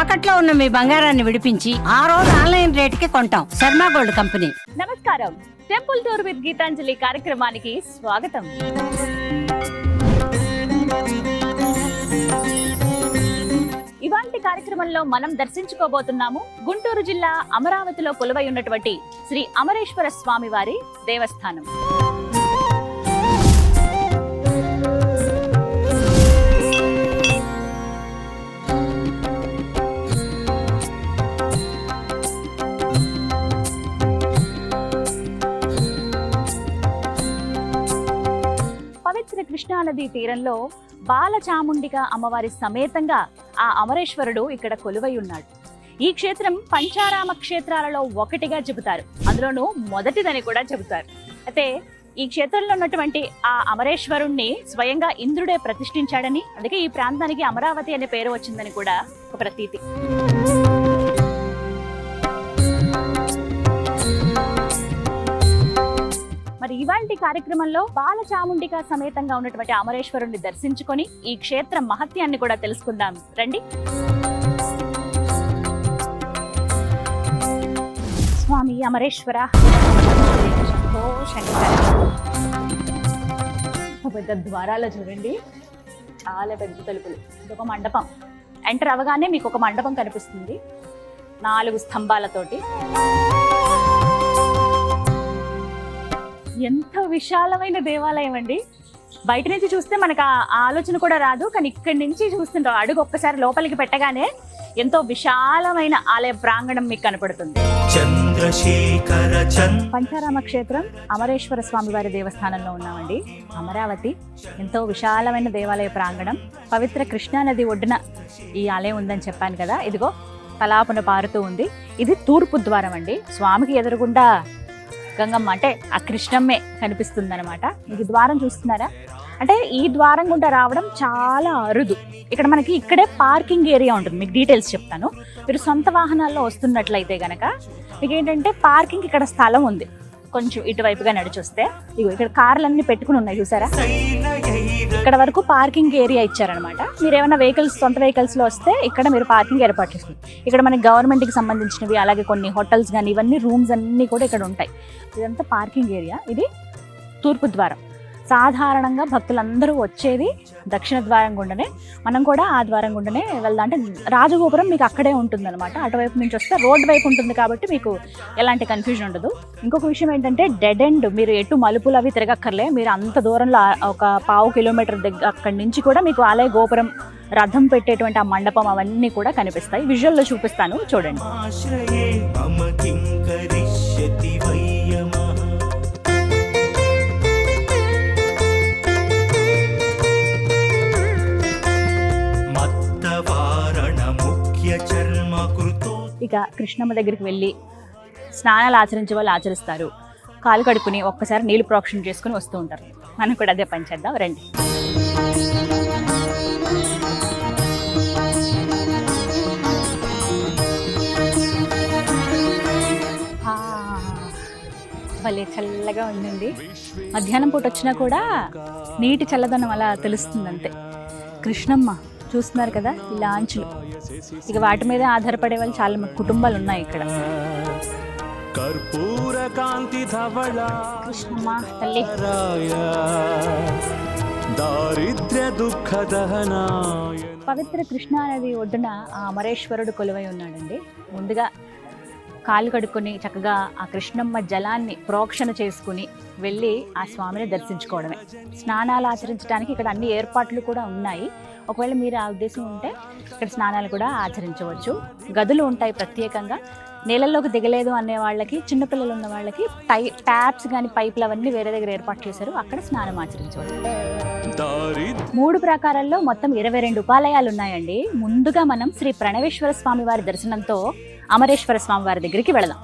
తాకట్లో ఉన్న మీ బంగారాన్ని విడిపించి ఆ రోజు ఆన్లైన్ రేటుకి కొంటాం. Sharma gold company. నమస్కారం. టెంపుల్ టూర్ విత్ గీతాంజలి కార్యక్రమానికి స్వాగతం. ఇవాంటి కార్యక్రమంలో మనం దర్శించుకోబోతున్నాము గుంటూరు జిల్లా అమరావతిలో కొలువై ఉన్నటువంటి శ్రీ అమరేశ్వర స్వామి వారి దేవస్థానం. పవిత్ర కృష్ణానది తీరంలో బాలచాముండిగా అమ్మవారి సమేతంగా ఆ అమరేశ్వరుడు ఇక్కడ కొలువై ఉన్నాడు. ఈ క్షేత్రం పంచారామ క్షేత్రాలలో ఒకటిగా చెబుతారు, అందులోనూ మొదటిదని కూడా చెబుతారు. అయితే ఈ క్షేత్రంలో ఉన్నటువంటి ఆ అమరేశ్వరుణ్ణి స్వయంగా ఇంద్రుడే ప్రతిష్ఠించాడని, అందుకే ఈ ప్రాంతానికి అమరావతి అనే పేరు వచ్చిందని కూడా ఒక ప్రతీతి. మరి ఇవాంటి కార్యక్రమంలో బాలచాముండిగా సమేతంగా ఉన్నటువంటి అమరేశ్వరుణ్ణి దర్శించుకొని ఈ క్షేత్ర మహత్యాన్ని కూడా తెలుసుకుందాం రండి. స్వామి అమరేశ్వర. పెద్ద ద్వారాలు చూడండి, చాలా పెద్ద తలుపులు. ఇదొక మండపం. ఎంటర్ అవగానే మీకు ఒక మండపం కనిపిస్తుంది 4 స్తంభాలతోటి. ఎంత విశాలమైన దేవాలయం అండి. బయట నుంచి చూస్తే మనకు ఆ ఆలోచన కూడా రాదు, కానీ ఇక్కడి నుంచి చూస్తుంటాం. అడుగు ఒక్కసారి లోపలికి పెట్టగానే ఎంతో విశాలమైన ఆలయ ప్రాంగణం మీకు కనపడుతుంది. పంచారామ క్షేత్రం అమరేశ్వర స్వామి వారి దేవస్థానంలో ఉన్నామండి. అమరావతి ఎంతో విశాలమైన దేవాలయ ప్రాంగణం. పవిత్ర కృష్ణానది ఒడ్డున ఈ ఆలయం ఉందని చెప్పాను కదా. ఇదిగో తలాపున పారుతూ ఉంది. ఇది తూర్పు ద్వారం అండి. స్వామికి ఎదురుగుండా గంగమ్మ అంటే ఆ కృష్ణమ్మే కనిపిస్తుంది అనమాట. మీకు ద్వారం చూస్తున్నారా? అంటే ఈ ద్వారం గుండా రావడం చాలా అరుదు. ఇక్కడ మనకి ఇక్కడే పార్కింగ్ ఏరియా ఉంటుంది. మీకు డీటెయిల్స్ చెప్తాను. మీరు సొంత వాహనాల్లో వస్తున్నట్లయితే గనక మీకు ఏంటంటే పార్కింగ్ ఇక్కడ స్థలం ఉంది. కొంచెం ఇటువైపుగా నడిచొస్తే ఇగో ఇక్కడ కార్లన్నీ పెట్టుకుని ఉన్నాయి చూసారా. ఇక్కడ వరకు పార్కింగ్ ఏరియా ఇచ్చారనమాట. మీరు ఏమైనా వెహికల్స్ సొంత వెహికల్స్ లో వస్తే ఇక్కడ మీరు పార్కింగ్ ఏర్పాటు చేసుకుంటారు. ఇక్కడ మనకి గవర్నమెంట్ కి సంబంధించినవి, అలాగే కొన్ని హోటల్స్ కానీ ఇవన్నీ రూమ్స్ అన్ని కూడా ఇక్కడ ఉంటాయి. ఇదంతా పార్కింగ్ ఏరియా. ఇది తూర్పు ద్వారం. సాధారణంగా భక్తులందరూ వచ్చేది దక్షిణ ద్వారం గుండానే. మనం కూడా ఆ ద్వారం గుండానే వెళ్దాం. అంటే రాజగోపురం మీకు అక్కడే ఉంటుంది అనమాట. అటువైపు నుంచి వస్తే రోడ్ వైపు ఉంటుంది కాబట్టి మీకు ఎలాంటి కన్ఫ్యూజన్ ఉండదు. ఇంకొక విషయం ఏంటంటే డెడ్ ఎండ్, మీరు ఎటు మలుపులు అవి తిరగక్కర్లే. మీరు అంత దూరంలో ఒక 1/2 కిలోమీటర్ దగ్గర అక్కడి నుంచి కూడా మీకు ఆలయ గోపురం, రథం పెట్టేటువంటి ఆ మండపం అవన్నీ కూడా కనిపిస్తాయి. విజువల్లో చూపిస్తాను చూడండి. ఇక కృష్ణమ్మ దగ్గరికి వెళ్ళి స్నానాలు ఆచరించే వాళ్ళు ఆచరిస్తారు. కాలు కడుక్కుని ఒక్కసారి నీళ్ళు ప్రోక్షణ చేసుకుని వస్తూ ఉంటారు. మనం కూడా అదే పని చేద్దాం రండి. భలే చల్లగా ఉందండి. మధ్యాహ్నం పూట వచ్చినా కూడా నీటి చల్లదనం అలా తెలుస్తుంది అంతే. కృష్ణమ్మ చూస్తున్నారు కదా, ఈ లాంచ్లు. ఇక వాటి మీద ఆధారపడే వాళ్ళు చాలా కుటుంబాలు ఉన్నాయి ఇక్కడ. కృష్ణమ్మ తల్లి. పవిత్ర కృష్ణానది ఒడ్డున ఆ అమరేశ్వరుడు కొలువై ఉన్నాడండి. ముందుగా కాలు కడుక్కొని చక్కగా ఆ కృష్ణమ్మ జలాన్ని ప్రోక్షణ చేసుకుని వెళ్ళి ఆ స్వామిని దర్శించుకోవడమే. స్నానాలు ఆచరించడానికి ఇక్కడ అన్ని ఏర్పాట్లు కూడా ఉన్నాయి. ఒకవేళ మీరు ఆ ఉద్దేశం ఉంటే ఇక్కడ స్నానాలు కూడా ఆచరించవచ్చు. గదులు ఉంటాయి ప్రత్యేకంగా. నీళ్ళల్లోకి దిగలేదు అనే వాళ్ళకి, చిన్నపిల్లలు ఉన్న వాళ్ళకి ట్యాప్స్ కానీ పైపులు అవన్నీ వేరే దగ్గర ఏర్పాటు చేశారు. అక్కడ స్నానం ఆచరించవచ్చు. 3 ప్రాకారాల్లో మొత్తం 22 ఉపాలయాలు ఉన్నాయండి. ముందుగా మనం శ్రీ ప్రణవేశ్వర స్వామి వారి దర్శనంతో అమరేశ్వర స్వామి వారి దగ్గరికి వెళదాం.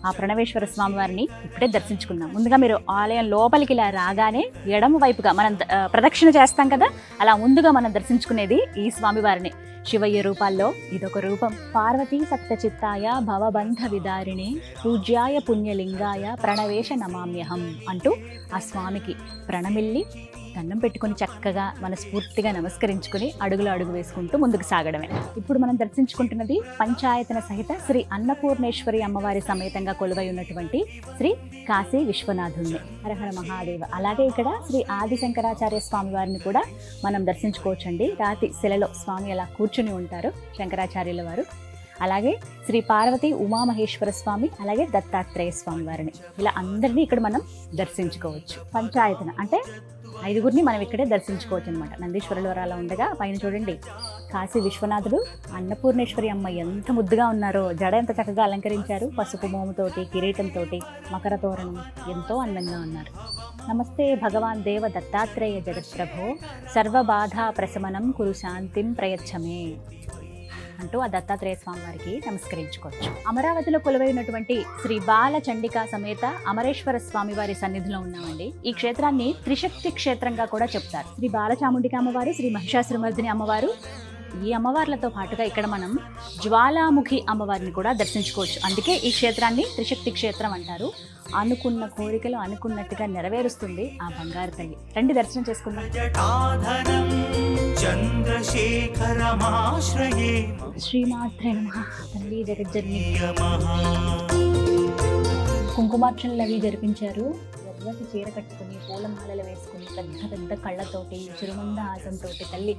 ఆ ప్రణవేశ్వర స్వామి వారిని ఇప్పుడే దర్శించుకుందాం. ముందుగా మీరు ఆలయం లోపలికి ఇలా రాగానే ఎడమ వైపుగా మనం ప్రదక్షిణ చేస్తాం కదా, అలా ముందుగా మనం దర్శించుకునేది ఈ స్వామి వారిని. శివయ్య రూపాల్లో ఇదొక రూపం. పార్వతీ సప్తచిత్తాయ భవబంధ విదారిణి పూజ్యాయ పుణ్యలింగాయ ప్రణవేశ నమామ్యహం అంటూ ఆ స్వామికి ప్రణమిల్లి దండం పెట్టుకుని చక్కగా మనస్ఫూర్తిగా నమస్కరించుకుని అడుగులు అడుగు వేసుకుంటూ ముందుకు సాగడమే. ఇప్పుడు మనం దర్శించుకుంటున్నది పంచాయతన సహిత శ్రీ అన్నపూర్ణేశ్వరి అమ్మవారి సమేతంగా కొలువై ఉన్నటువంటి శ్రీ కాశీ విశ్వనాథుని. హరహర మహాదేవ. అలాగే ఇక్కడ శ్రీ ఆది శంకరాచార్య స్వామి వారిని కూడా మనం దర్శించుకోవచ్చండి. రాతి శిలలో స్వామి అలా కూర్చుని ఉంటారు శంకరాచార్యుల వారు. అలాగే శ్రీ పార్వతి ఉమామహేశ్వర స్వామి, అలాగే దత్తాత్రేయ స్వామి వారిని, ఇలా అందరినీ ఇక్కడ మనం దర్శించుకోవచ్చు. పంచాయతన అంటే 5గురిని మనం ఇక్కడే దర్శించుకోవచ్చు అనమాట. నందీశ్వరుల వారు అలా ఉండగా పైన చూడండి కాశీ విశ్వనాథుడు, అన్నపూర్ణేశ్వరి అమ్మ ఎంత ముద్దుగా ఉన్నారో, జడ ఎంత చక్కగా అలంకరించారు, పసుపు మోముతోటి, కిరీటంతో, మకర తోరణం, ఎంతో అందంగా ఉన్నారు. నమస్తే భగవాన్ దేవ దత్తాత్రేయ జగత్ప్రభో, సర్వబాధా ప్రశమనం కురు శాంతిం ప్రయచ్చమే అంటూ ఆ దత్తాత్రేయ స్వామి వారికి నమస్కరించుకోవచ్చు. అమరావతిలో కొలువై ఉన్నటువంటి శ్రీ బాల చండికా సమేత అమరేశ్వర స్వామి వారి సన్నిధిలో ఉన్నామండి. ఈ క్షేత్రాన్ని త్రిశక్తి క్షేత్రంగా కూడా చెప్తారు. శ్రీ బాలచాముండిక అమ్మవారు, శ్రీ మహిషాసురమర్దిని అమ్మవారు, ఈ అమ్మవార్లతో పాటుగా ఇక్కడ మనం జ్వాలాముఖి అమ్మవారిని కూడా దర్శించుకోవచ్చు. అందుకే ఈ క్షేత్రాన్ని త్రిశక్తి క్షేత్రం అంటారు. అనుకున్న కోరికలు అనుకున్నట్టుగా నెరవేరుస్తుంది ఆ బంగారు తల్లి. రండి దర్శనం చేసుకుందాం. శ్రీమాత్రే నమః. తల్లి జగజ్జనని. కుంకుమార్చనలు అవి జరిపించారు. ఎర్రటి చీర కట్టుకుని, పూలమాలలు వేసుకుని, పెద్ద పెద్ద కళ్ళతోటి, చిరుమంద హాసంతో తల్లి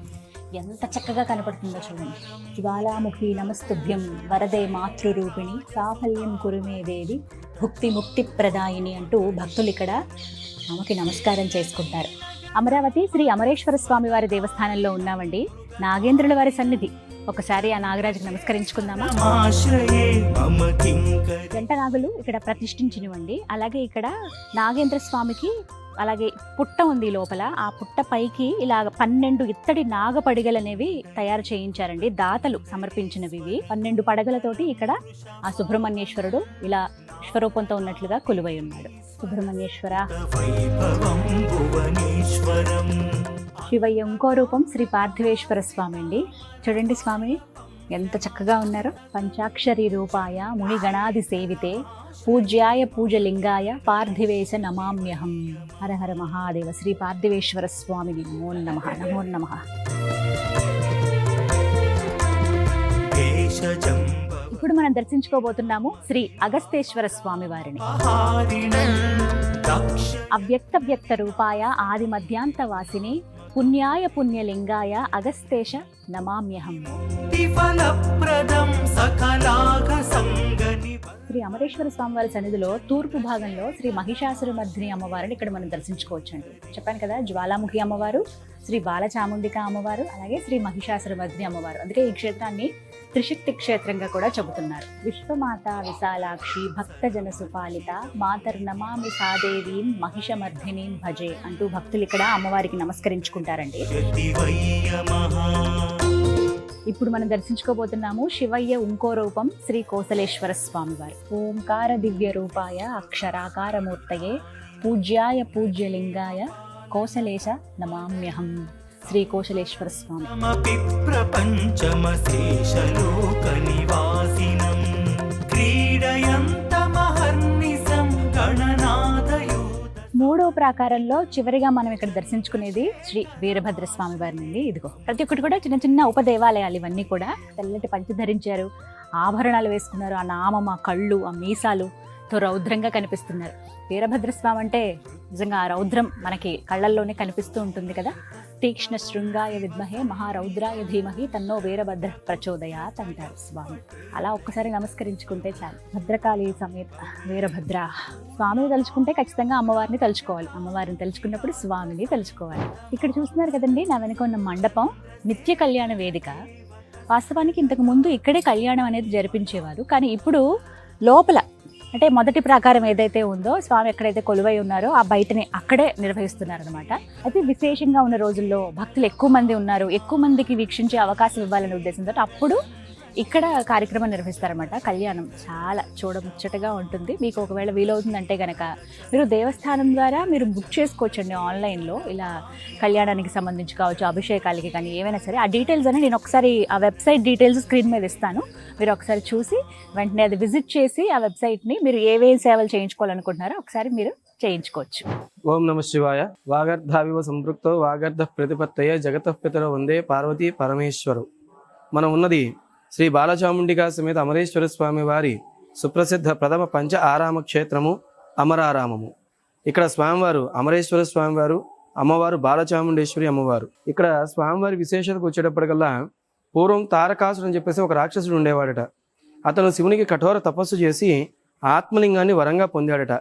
ఎంత చక్కగా కనపడుతుందో చూడండి. జ్వాలాముఖి నమస్తుభ్యం వరదే మాతృరూపిణి సాఫల్యం కురుమే దేవి భుక్తి ముక్తి ప్రదాయిని అంటూ భక్తులు ఇక్కడ ఆమెకి నమస్కారం చేసుకుంటారు. అమరావతి శ్రీ అమరేశ్వర స్వామి వారి దేవస్థానంలో ఉన్నామండి. నాగేంద్రుల వారి సన్నిధి. ఒకసారి ఆ నాగరాజుకి నమస్కరించుకుందామా. జంట నాగులు ఇక్కడ ప్రతిష్ఠించినవండి. అలాగే ఇక్కడ నాగేంద్ర స్వామికి అలాగే పుట్ట ఉంది లోపల. ఆ పుట్ట పైకి ఇలా 12 ఇత్తడి నాగపడిగలు అనేవి తయారు చేయించారండి. దాతలు సమర్పించినవి. 12 పడగలతోటి ఇక్కడ ఆ సుబ్రహ్మణ్యేశ్వరుడు ఇలా విశ్వరూపంతో ఉన్నట్లుగా కొలువై ఉన్నాడు. సుబ్రహ్మణ్యేశ్వర. శివయ్య ఇంకో రూపం శ్రీ పార్థివేశ్వర స్వామి అండి. చూడండి స్వామిని ఎంత చక్కగా ఉన్నారు. పంచాక్షరి రూపాయ ముని గణాది సేవితే పూజ్యాయ పూజలింగాయ పార్థివేశ నమామ్యహం. హరహర మహాదేవ. శ్రీ పార్థివేశ్వర స్వామిని నమో నమః. నమో నమః. ఇప్పుడు మనం దర్శించుకోబోతున్నాము శ్రీ అగస్తేశ్వర స్వామి వారిని. అవ్యక్త వ్యక్త రూపాయ ఆది మధ్యాంత వాసిని పుణ్యాయ పుణ్యలింగాయ అగస్తేశ నమామ్యహం. శ్రీ అమరేశ్వర స్వామి వారి సన్నిధిలో తూర్పు భాగంలో శ్రీ మహిషాసురమర్దిని అమ్మవారిని ఇక్కడ మనం దర్శించుకోవచ్చండి. చెప్పాను కదా, జ్వాలాముఖి అమ్మవారు, శ్రీ బాలచాముండిక అమ్మవారు, అలాగే శ్రీ మహిషాసురమర్దిని అమ్మవారు. అందుకే ఈ క్షేత్రాన్ని త్రిశక్తి క్షేత్రంగా కూడా చెబుతున్నారు. విశ్వమాత విశాలాక్షి భక్తజన సుపాలిత మాతర్నమామి సాదేవీం మహిషమర్ధినీం భజే అంటూ భక్తులు ఇక్కడ అమ్మవారికి నమస్కరించుకుంటారండి. ఇప్పుడు మనం దర్శించుకోబోతున్నాము శివయ్య ఇంకో రూపం శ్రీ కోసలేశ్వర స్వామి వారు. ఓంకార దివ్య రూపాయ అక్షరాకార మూర్తయే పూజ్యాయ పూజ్యలింగాయ కోసలేశ నమామ్యహం. శ్రీ కోశలేశ్వర స్వామి. మూడో ప్రాకారంలో చివరిగా మనం ఇక్కడ దర్శించుకునేది శ్రీ వీరభద్ర స్వామి వారిని. ఇదిగో ప్రతి ఒక్కటి కూడా చిన్న చిన్న ఉపదేవాలయాలు. ఇవన్నీ కూడా తెల్లటి పంచి ధరించారు, ఆభరణాలు వేసుకున్నారు. ఆ నామం, ఆ కళ్ళు, ఆ మీసాలుతో రౌద్రంగా కనిపిస్తున్నారు. వీరభద్రస్వామి అంటే నిజంగా ఆ రౌద్రం మనకి కళ్ళల్లోనే కనిపిస్తూ ఉంటుంది కదా. తీక్ష్ణ శృంగాయ విద్మహే మహారౌద్రాయ ధీమహి తన్నో వీరభద్ర ప్రచోదయాత్ అంటారు స్వామి. అలా ఒక్కసారి నమస్కరించుకుంటే చాలు. భద్రకాళి సమేత వీరభద్ర. స్వామిని తలుచుకుంటే ఖచ్చితంగా అమ్మవారిని తలుచుకోవాలి, అమ్మవారిని తలుచుకున్నప్పుడు స్వామిని తలుచుకోవాలి. ఇక్కడ చూస్తున్నారు కదండి, నా వెనుక ఉన్న మండపం నిత్య కళ్యాణ వేదిక. వాస్తవానికి ఇంతకు ముందు ఇక్కడే కళ్యాణం అనేది జరిపించేవారు. కానీ ఇప్పుడు లోపల అంటే మొదటి ప్రాకారం ఏదైతే ఉందో స్వామి ఎక్కడైతే కొలువై ఉన్నారో ఆ బయటనే అక్కడే నిర్వహిస్తున్నారు అనమాట. అయితే విశేషంగా ఉన్న రోజుల్లో భక్తులు ఎక్కువ మంది ఉన్నారు, ఎక్కువ మందికి వీక్షించే అవకాశం ఇవ్వాలనే ఉద్దేశంతో అప్పుడు ఇక్కడ కార్యక్రమం నిర్వహిస్తారనమాట. కళ్యాణం చాలా చూడముచ్చటగా ఉంటుంది. మీకు ఒకవేళ వీలవుతుందంటే కనుక మీరు దేవస్థానం ద్వారా మీరు బుక్ చేసుకోవచ్చండి ఆన్లైన్లో. ఇలా కళ్యాణానికి సంబంధించి కావచ్చు, అభిషేకాలకి కానీ ఏవైనా సరే. ఆ డీటెయిల్స్ అని నేను ఒకసారి ఆ వెబ్సైట్ డీటెయిల్స్ స్క్రీన్ మీద ఇస్తాను. మీరు ఒకసారి చూసి వెంటనే అది విజిట్ చేసి ఆ వెబ్సైట్ని మీరు ఏవే సేవలు చేయించుకోవాలనుకుంటున్నారో ఒకసారి మీరు చేయించుకోవచ్చు. ఓం నమ శివాయ. వాగర్ధావివ సంపృక్తో వాగర్ధ ప్రతిపత్తయ జగతః పితరౌ వందే పార్వతీ పరమేశ్వరు. మనం ఉన్నది శ్రీ బాలచాముండిగా సమేత అమరేశ్వర స్వామి వారి సుప్రసిద్ధ ప్రథమ పంచ ఆరామ క్షేత్రము అమరారామము. ఇక్కడ స్వామివారు అమరేశ్వర స్వామివారు, అమ్మవారు బాలచాముండేశ్వరి అమ్మవారు. ఇక్కడ స్వామివారి విశేషతకు వచ్చేటప్పటికల్లా పూర్వం తారకాసుడు అని చెప్పేసి ఒక రాక్షసుడు ఉండేవాడట. అతను శివునికి కఠోర తపస్సు చేసి ఆత్మలింగాన్ని వరంగా పొందాడట.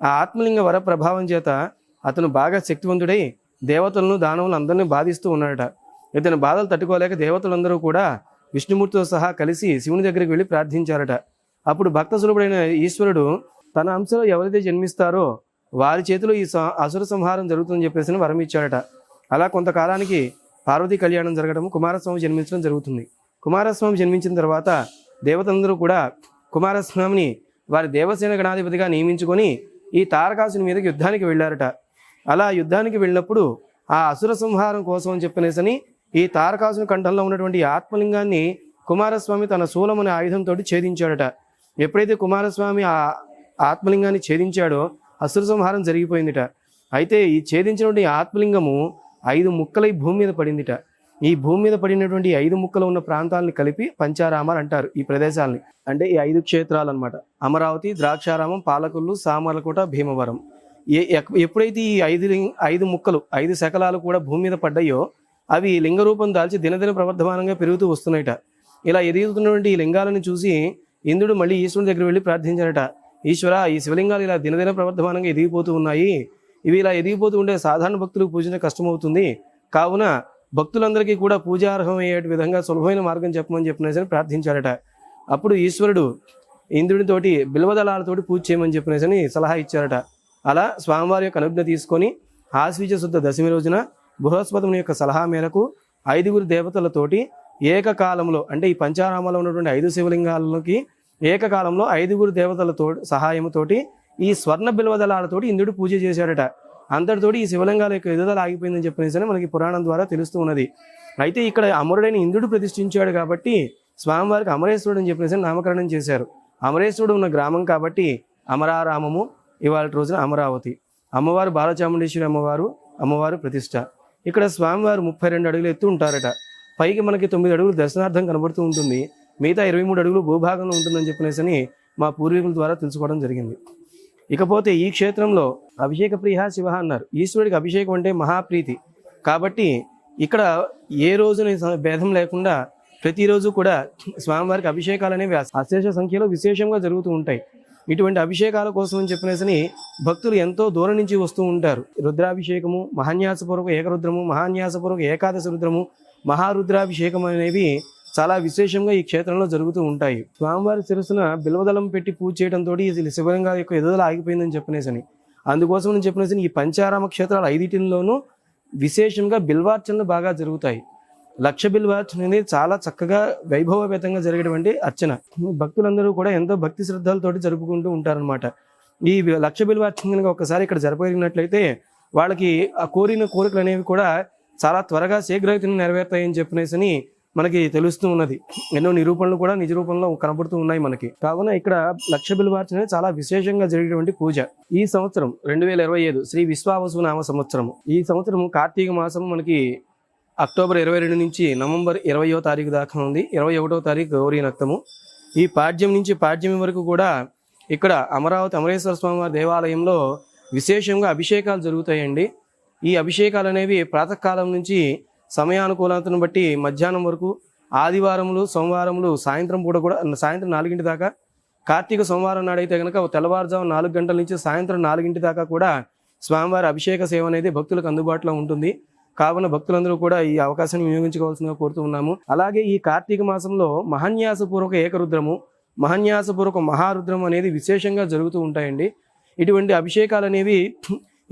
ఆ ఆత్మలింగ వర ప్రభావం చేత అతను బాగా శక్తివంతుడై దేవతలను దానవులను అందరినీ బాధిస్తూ ఉన్నాడట. ఇతని బాధలు తట్టుకోలేక దేవతలందరూ కూడా విష్ణుమూర్తితో సహా కలిసి శివుని దగ్గరికి వెళ్ళి ప్రార్థించారట. అప్పుడు భక్త సులభుడైన ఈశ్వరుడు తన అంశలో ఎవరైతే జన్మిస్తారో వారి చేతిలో ఈ అసుర సంహారం జరుగుతుందని చెప్పేసి వరం ఇచ్చాడట. అలా కొంతకాలానికి పార్వతీ కళ్యాణం జరగడం, కుమారస్వామి జన్మించడం జరుగుతుంది. కుమారస్వామి జన్మించిన తర్వాత దేవతలందరూ కూడా కుమారస్వామిని వారి దేవసేన గణాధిపతిగా నియమించుకొని ఈ తారకాసుని మీదకి యుద్ధానికి వెళ్ళారట. అలా యుద్ధానికి వెళ్ళినప్పుడు ఆ అసుర సంహారం కోసం అని చెప్పనేసని ఈ తారకాసుని కంఠంలో ఉన్నటువంటి ఆత్మలింగాన్ని కుమారస్వామి తన శూలం అనే ఆయుధంతో ఛేదించాడట. ఎప్పుడైతే కుమారస్వామి ఆ ఆత్మలింగాన్ని ఛేదించాడో అసుర సంహారం జరిగిపోయిందిట. అయితే ఈ ఛేదించినటువంటి ఆత్మలింగము 5 ముక్కలై భూమి మీద పడిందిట. ఈ భూమి మీద పడినటువంటి 5 ముక్కలు ఉన్న ప్రాంతాలను కలిపి పంచారామాలు అంటారు ఈ ప్రదేశాలని. అంటే ఈ 5 క్షేత్రాలు అనమాట. అమరావతి, ద్రాక్షారామం, పాలకొల్లు, సామర్లకోట, భీమవరం. ఎప్పుడైతే ఈ 5 ముక్కలు 5 శకలాలు కూడా భూమి మీద పడ్డాయో అవి లింగ రూపం దాల్చి దినదిన ప్రవర్ధమానంగా పెరుగుతూ వస్తున్నాయట. ఇలా ఎదుగుతున్నటువంటి ఈ లింగాలను చూసి ఇంద్రుడు మళ్ళీ ఈశ్వరుని దగ్గర వెళ్ళి ప్రార్థించారట. ఈశ్వర, ఈ శివలింగాలు ఇలా దినదిన ప్రవర్ధమానంగా ఎదిగిపోతూ ఉన్నాయి. ఇవి ఇలా ఎదిగిపోతూ ఉంటే సాధారణ భక్తులకు పూజించడం కష్టమవుతుంది. కావున భక్తులందరికీ కూడా పూజార్హమయ్యే విధంగా సులభమైన మార్గం చెప్పమని చెప్పినేసని ప్రార్థించారట. అప్పుడు ఈశ్వరుడు ఇంద్రుడితోటి బిల్వదళాలతోటి పూజ చేయమని చెప్పినేసని సలహా ఇచ్చారట. అలా స్వామివారి యొక్క అనుజ్ఞ తీసుకొని ఆశ్వీజ శుద్ధ దశమి రోజున బృహస్పతిని యొక్క సలహా మేరకు 5 దేవతలతోటి ఏకకాలంలో, అంటే ఈ పంచారామాలో ఉన్నటువంటి 5 శివలింగాలకి ఏకకాలంలో 5 దేవతలతో సహాయంతోటి ఈ స్వర్ణ బిల్వదళాలతోటి ఇంద్రుడు పూజ చేశాడట. అంతటితోటి ఈ శివలింగాల యొక్క ఎదుదల ఆగిపోయిందని చెప్పేసి మనకి పురాణం ద్వారా తెలుస్తూ ఉన్నది. అయితే ఇక్కడ అమరుడైన ఇంద్రుడు ప్రతిష్ఠించాడు కాబట్టి స్వామివారికి అమరేశ్వరుడు అని చెప్పేసి నామకరణం చేశారు. అమరేశ్వరుడు ఉన్న గ్రామం కాబట్టి అమరారామము, ఇవాళ రోజున అమరావతి. అమ్మవారు బాలచాముండేశ్వరి అమ్మవారు ప్రతిష్ట. ఇక్కడ స్వామివారు 32 అడుగులు ఎత్తు ఉంటారట. పైకి మనకి 9 అడుగులు దర్శనార్థం కనబడుతూ ఉంటుంది. మిగతా 23 అడుగులు భూభాగంలో ఉంటుందని చెప్పనేసి మా పూర్వీకుల ద్వారా తెలుసుకోవడం జరిగింది. ఇకపోతే ఈ క్షేత్రంలో అభిషేక ప్రియ శివ అన్నారు. ఈశ్వరుడికి అభిషేకం అంటే మహాప్రీతి కాబట్టి ఇక్కడ ఏ రోజున భేదం లేకుండా ప్రతిరోజు కూడా స్వామివారికి అభిషేకాలు అనేవి అశేష సంఖ్యలో విశేషంగా జరుగుతూ ఉంటాయి. ఇటువంటి అభిషేకాల కోసం అని చెప్పినేసని భక్తులు ఎంతో దూరం నుంచి వస్తూ ఉంటారు. రుద్రాభిషేకము, మహాన్యాసపూర్వక ఏకరుద్రము, మహాన్యాసపూర్వక ఏకాదశ రుద్రము, మహారుద్రాభిషేకం అనేవి చాలా విశేషంగా ఈ క్షేత్రంలో జరుగుతూ ఉంటాయి. స్వామివారి శిరస్సున బిల్వదళం పెట్టి పూజ చేయడంతో శివలింగాల యొక్క ఎదుదల ఆగిపోయిందని చెప్పనేసని, అందుకోసం అని చెప్పనేసి ఈ పంచారామ క్షేత్రాలు 5 విశేషంగా బిల్వార్చనలు బాగా జరుగుతాయి. లక్ష బిల్వార్చన అనేది చాలా చక్కగా వైభవపేతంగా జరిగేటువంటి అర్చన. భక్తులందరూ కూడా ఎంతో భక్తి శ్రద్ధలతోటి జరుపుకుంటూ ఉంటారనమాట. ఈ లక్ష బిల్వార్చన కనుక ఒకసారి ఇక్కడ జరపగలిగినట్లయితే వాళ్ళకి ఆ కోరిన కోరికలు అనేవి కూడా చాలా త్వరగా శీఘ్రగతిని నెరవేరుతాయని చెప్పనేసి మనకి తెలుస్తూ ఉన్నది. ఎన్నో నిరూపణలు కూడా నిజ రూపంలో కనబడుతూ ఉన్నాయి మనకి. కావున ఇక్కడ లక్ష బిల్వార్చన చాలా విశేషంగా జరిగేటువంటి పూజ. ఈ సంవత్సరం 2025 శ్రీ విశ్వావసు నామ సంవత్సరము. ఈ సంవత్సరం కార్తీక మాసం మనకి అక్టోబర్ 22 నుంచి నవంబర్ 20వ తారీఖు దాకా ఉంది. 21వ తారీఖు గౌరీ నక్తము. ఈ పాడ్యం నుంచి పాడ్యమి వరకు కూడా ఇక్కడ అమరావతి అమరేశ్వర స్వామి వారి దేవాలయంలో విశేషంగా అభిషేకాలు జరుగుతాయండి. ఈ అభిషేకాలు అనేవి ప్రాతకాలం నుంచి సమయానుకూలతను బట్టి మధ్యాహ్నం వరకు, ఆదివారములు, సోమవారములు సాయంత్రం పూట కూడా సాయంత్రం 4 గంటల దాకా, కార్తీక సోమవారం నాడైతే కనుక తెల్లవారుజాము 4 గంటల నుంచి సాయంత్రం 4 గంటల దాకా కూడా స్వామివారి అభిషేక సేవ అనేది భక్తులకు అందుబాటులో ఉంటుంది. కావున భక్తులందరూ కూడా ఈ అవకాశాన్ని వినియోగించుకోవాల్సిందిగా కోరుతూ ఉన్నాము. అలాగే ఈ కార్తీక మాసంలో మహాన్యాసపూర్వక ఏకరుద్రము, మహాన్యాసపూర్వక మహారుద్రము అనేది విశేషంగా జరుగుతూ ఉంటాయండి. ఇటువంటి అభిషేకాలు అనేవి